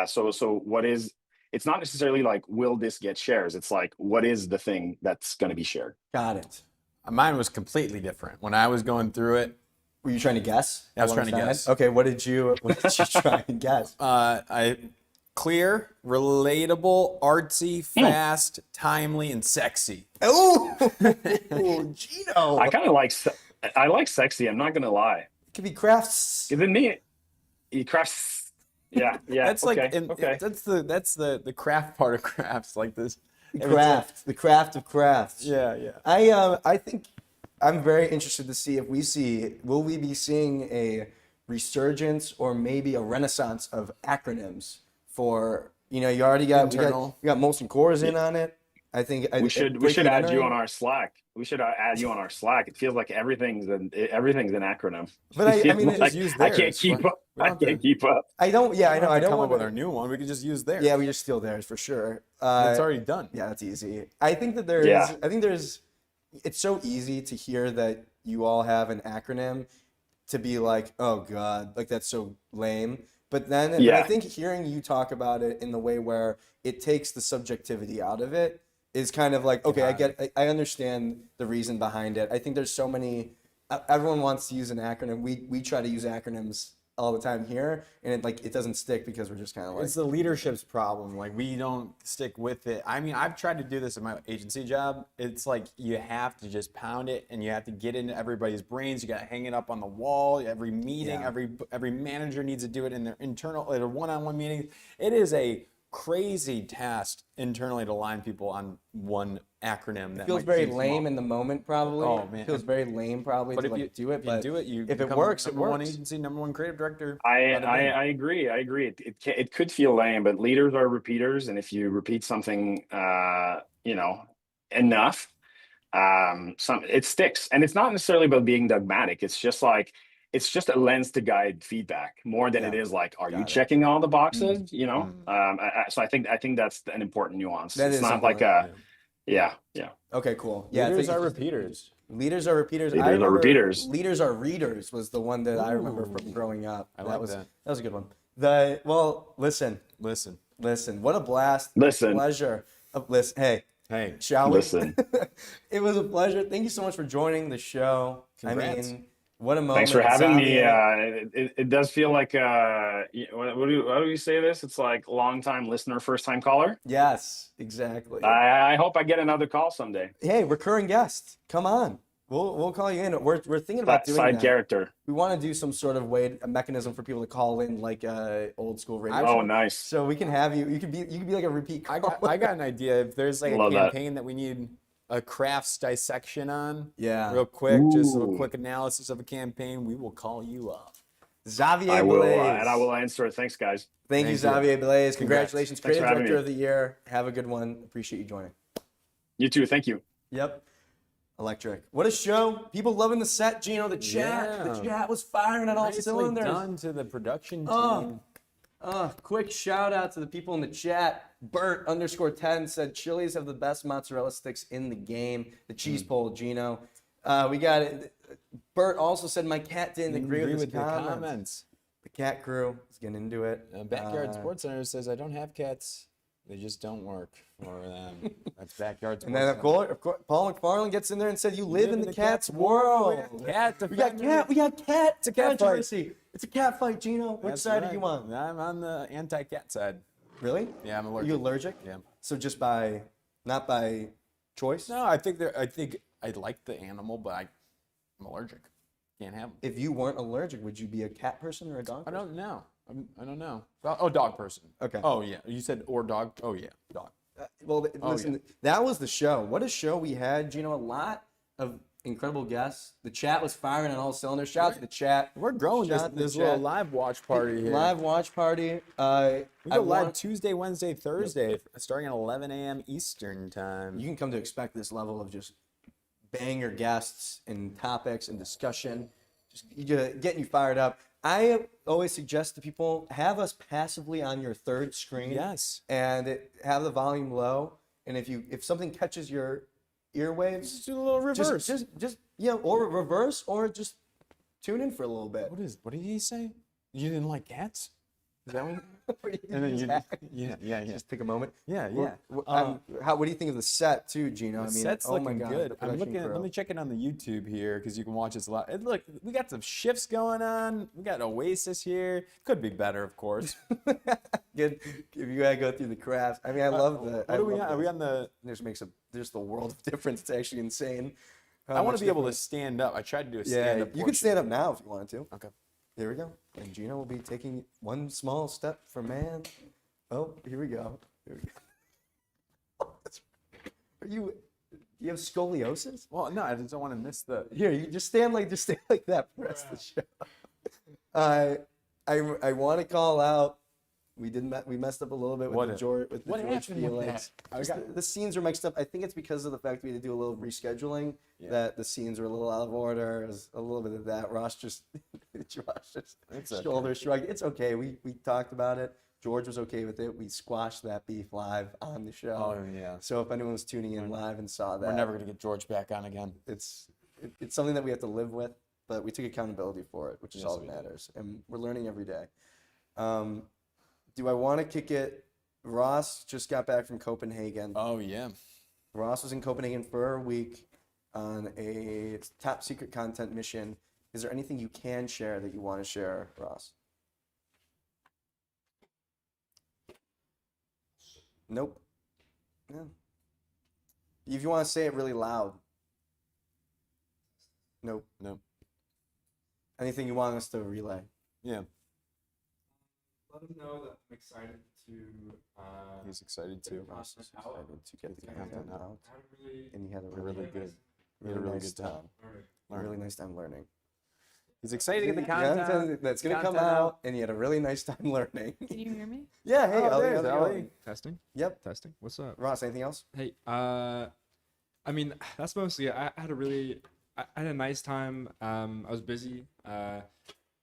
So what is, it's not necessarily like, will this get shares? It's like, what is the thing that's going to be shared? Got it. Mine was completely different. When I was going through it, Were you trying to guess? I was trying to guess. Okay, what did you try and guess? clear, relatable, artsy, fast, timely, and sexy. Oh, Gino. I like sexy. I'm not going to lie. It could be crafts. Even me, he crafts. Yeah. That's okay, like okay. that's the craft part of crafts, like this. The craft of crafts. Yeah. I think I'm very interested to see if will we be seeing a resurgence or maybe a renaissance of acronyms for, you already got, Internal. we got Molson Coors in on it. I think We should add you on our Slack. We should add you on our Slack. It feels like everything's an acronym. But I mean, just use I theirs. can't keep up. We don't have to- keep up. I don't come want up with our new one. We could just use theirs. Yeah, we just steal theirs for sure. It's already done. Yeah, that's easy. I think that it's so easy to hear that you all have an acronym to be like, oh God, like that's so lame. But then I think hearing you talk about it in the way where it takes the subjectivity out of it is kind of like, okay, I understand the reason behind it. I think there's so many, everyone wants to use an acronym. We try to use acronyms all the time here, and it doesn't stick because we're just kind of like, It's the leadership's problem. Like, we don't stick with it. I mean, I've tried to do this in my agency job. It's like you have to just pound it, and you have to get into everybody's brains. You got to hang it up on the wall. Every meeting, every manager needs to do it in their one-on-one meetings. It is a crazy task internally to line people on one acronym. That feels very lame in the moment, probably. Oh, man. It feels very lame, probably, But to do it. But you if it become works, it number one works. agency, number one creative director. I agree. It could feel lame, but leaders are repeaters, and if you repeat something, enough, it sticks. And it's not necessarily about being dogmatic. It's just a lens to guide feedback more than it is like, are you checking all the boxes? So I think that's an important nuance. That it's is not like a, yeah. Okay, cool. Yeah, Leaders are repeaters. Leaders are repeaters. Leaders are repeaters. Leaders are readers was the one that I remember from growing up. That was a good one. Listen. What a blast. Listen. Pleasure. Listen. Hey, shall we? Listen. It was a pleasure. Thank you so much for joining the show. Congrats. I mean, what a moment. Thanks for having me. Xavier. It does feel like how do we say this? It's like long time listener, first time caller. Yes, exactly. I hope I get another call someday. Hey, recurring guest. Come on. We'll call you in. We're thinking about doing Side that. character. We want to do some sort of a mechanism for people to call in, like old school radio. Oh, show. nice. So we can have you. You could be like a repeat caller. I got an idea. If there's like Love a that. campaign that we need a crafts dissection on, Yeah. real quick, just a Ooh. quick analysis of a campaign, we will call you up. Xavier I will, Blais. and I will answer it. Thanks, guys. Thank you, Thank you. Xavier Blais. Congratulations, Thanks Creative for having Director me. of the Year. Have a good one. Appreciate you joining. You too. Thank you. Yep. Electric. What a show. People loving the set, Gino. The chat. Yeah. The chat was firing on all Nicely cylinders. done to the production Oh. team. Quick shout out to the people in the chat. Bert_10 said Chili's have the best mozzarella sticks in the game. The cheese pole, Gino. We got it. Bert also said my cat didn't agree with his the comments. The cat crew is getting into it. Backyard Sports Center says, I don't have cats. They just don't work for them. That's Backyard Sports And then Center. of course, Paul McFarland gets in there and said, "You live in the cat's world." Cat We got defender. cat. We got cat. It's a cat fight. controversy. It's a cat fight, Gino. Which That's side right. are you on? I'm on the anti-cat side. Really? Yeah, I'm Are allergic. you allergic? Yeah. So just not by choice? No, I think I like the animal, but I'm allergic. Can't have them. If you weren't allergic, would you be a cat person or a dog I person? don't know. I don't know. Oh, dog person. Okay. Oh yeah, you said or dog. Oh yeah, dog. Listen, that was the show. What a show we had, Gino. A lot of incredible guests. The chat was firing on all cylinders. Shout out to the chat. We're growing Shout out to the this little chat. live watch party here. Live watch party. We go live Tuesday, Wednesday, Thursday, starting at 11 a.m. Eastern time. You can come to expect this level of just banger guests and topics and discussion, just getting you fired up. I always suggest to people, have us passively on your third screen. Yes. And have the volume low. And if something catches your earwaves, Just do a little reverse. just or reverse, or just tune in for a little bit. What did he say? You didn't like cats? Is that what? Where you And then just yeah. take a moment. Yeah. What do you think of the set too, Gino? The I mean, set's oh my looking God, good. the I'm production looking. crew. Let me check it on the YouTube here because you can watch this a lot. And look, we got some shifts going on. We got Oasis here. Could be better, of course. Good. If you gotta go through the crafts. I mean, I love the. What are we on? Are we on the? There's the world of difference. It's actually insane. I want to be able to stand up. I tried to do a stand Yeah, up. you can stand up now if you wanted to. Okay. Here we go. And Gino will be taking one small step for man. Oh, here we go. Here we go. Do you have scoliosis? Well, no, I just don't want to miss the. Here, you just stand like that for the rest of the show. I want to call out. We messed up a little bit with the George happened with Felix. that? The scenes were mixed up. I think it's because of the fact we had to do a little rescheduling that the scenes were a little out of order. There's a little bit of that. Ross just shoulder shrugged. It's okay. We talked about it. George was okay with it. We squashed that beef live on the show. Oh yeah. So if anyone was tuning in live and saw that, We're never gonna get George back on again. it's something that we have to live with, but we took accountability for it, which is Yes, all that we did. matters. And we're learning every day. Do I want to kick it? Ross just got back from Copenhagen. Oh yeah. Ross was in Copenhagen for a week on a top secret content mission. Is there anything you can share that you want to share, Ross? Nope. Yeah. If you want to say it really loud. Nope. Nope. Anything you want us to relay? Yeah. Let them know that I'm excited to. He's excited too. Ross is Out. excited to get the Yeah. content Yeah. out. Had a really, And he had a Really really, good. really, Had a really nice good time. time. learning. Really nice time learning. He's excited to get the Content content. that's gonna come content out, and he had a really nice time learning. Can you hear me? Yeah, hey, Oh, Ellie, there's how's it Ellie. going? Testing. Yep. Testing. What's up? Ross, anything else? Hey, I mean, that's mostly it. I had a nice time. I was busy.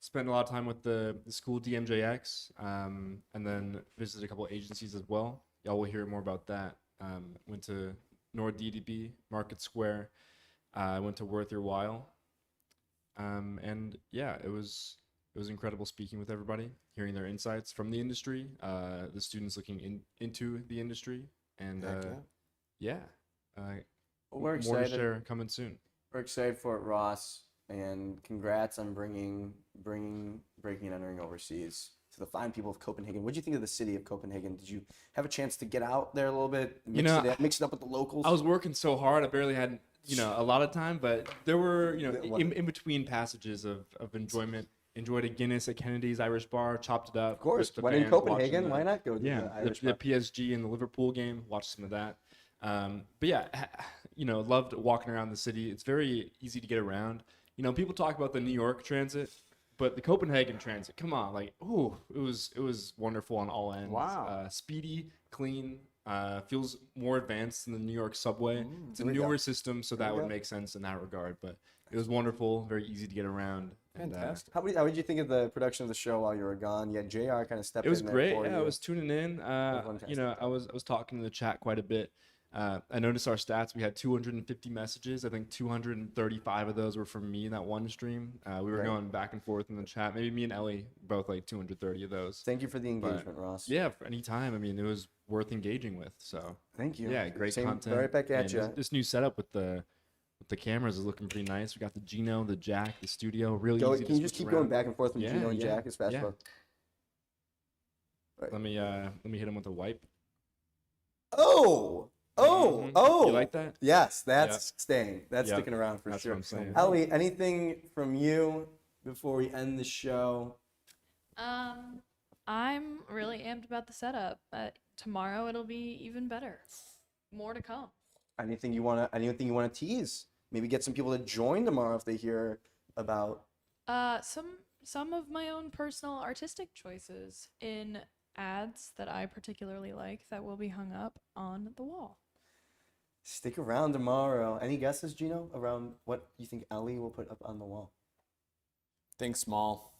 Spent a lot of time with the school DMJX, and then visited a couple of agencies as well. Y'all will hear more about that. Went to Nord DDB, Market Square. I went to Worth Your While. And yeah, it was incredible speaking with everybody, hearing their insights from the industry, the students looking into the industry, and Heck yeah, We're more to excited. share coming soon. We're excited for it, Ross, and congrats on breaking and entering overseas to the fine people of Copenhagen. What did you think of the city of Copenhagen? Did you have a chance to get out there a little bit, mix it up with the locals? I was working so hard, I barely had a lot of time, but there were in between passages of enjoyment. Enjoyed a Guinness at Kennedy's Irish Bar, chopped it up. Of course, with the when in fans, watching Copenhagen, why not go to Yeah, the Irish the bar? PSG and the Liverpool game, watched some of that. But yeah, loved walking around the city. It's very easy to get around. People talk about the New York transit, but the Copenhagen transit, come on, it was wonderful on all ends. Wow. Speedy, clean, feels more advanced than the New York subway. It's a There we go. newer system, so that There we would go. make sense in that regard. But it was wonderful, very easy to get around. And, Fantastic. How did you think of the production of the show while you were gone? Yeah, JR kind of stepped it was in there great. for Yeah, you. I was tuning in. fantastic. I was talking to the chat quite a bit. I noticed our stats. We had 250 messages. I think 235 of those were from me in that one stream. We were Right. going back and forth in the chat. Maybe me and Ellie both 230 of those. Thank you for the engagement, Ross. Yeah, for any time. I mean, it was worth engaging with. So Thank you. yeah, great Same, content. Right back at And you. This new setup with the cameras is looking pretty nice. We got the Gino, the Jack, the studio. Really easy. Can you just keep going back and forth from Yeah, Gino and yeah, Jack as fast yeah. as Let me hit him with a wipe. Oh! Mhm. You like that? Yes, that's staying. That's Yep. sticking around for That's sure. what I'm saying. Ellie, anything from you before we end the show? I'm really amped about the setup. Tomorrow it'll be even better. More to come. Anything you wanna tease? Maybe get some people to join tomorrow if they hear about. Some of my own personal artistic choices in ads that I particularly like that will be hung up on the wall. Stick around tomorrow. Any guesses, Gino, around what you think Ellie will put up on the wall? Think small.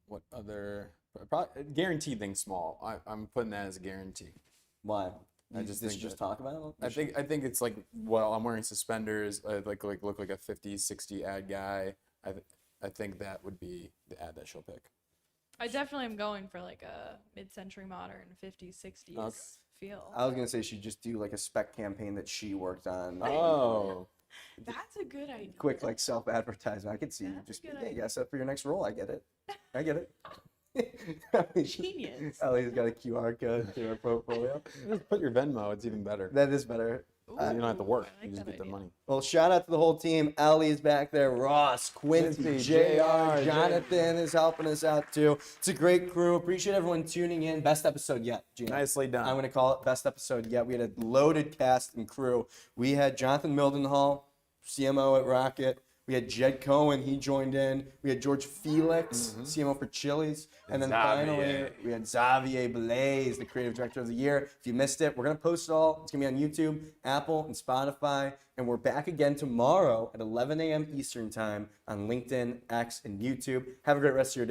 What other? Probably, guaranteed think small. I'm putting that as a guarantee. Why? I You just think think just that- talk about it. I think it's like, well, I'm wearing suspenders. I look like a 50, 60 ad guy. I think that would be the ad that she'll pick. I definitely am going for like a mid-century modern 50s, 60s Okay. feel. I was gonna say she'd just do like a spec campaign that she worked on. Oh, That's a good idea. Quick like self-advertisement. I could see you That's a just good yeah, idea. yes, up for your next role. I get it. I get it. Genius. Ellie's got a QR code to her portfolio. just put your Venmo. It's even better. That is better. You don't have to work. I like You just that get the idea. money. Well, shout out to the whole team. Ellie's back there. Ross, Quincy, Quincy, JR, JR, Jonathan is helping us out too. It's a great crew. Appreciate everyone tuning in. Best episode yet, Gina. Nicely done. I'm going to call it best episode yet. We had a loaded cast and crew. We had Jonathan Mildenhall, CMO at Rocket. We had Jed Cohen, he joined in. We had George Felix, CMO for Chili's. And then finally, Xavier. we had Xavier Blais, the creative director of the year. If you missed it, we're going to post it all. It's going to be on YouTube, Apple, and Spotify. And we're back again tomorrow at 11 a.m. Eastern Time on LinkedIn, X, and YouTube. Have a great rest of your day.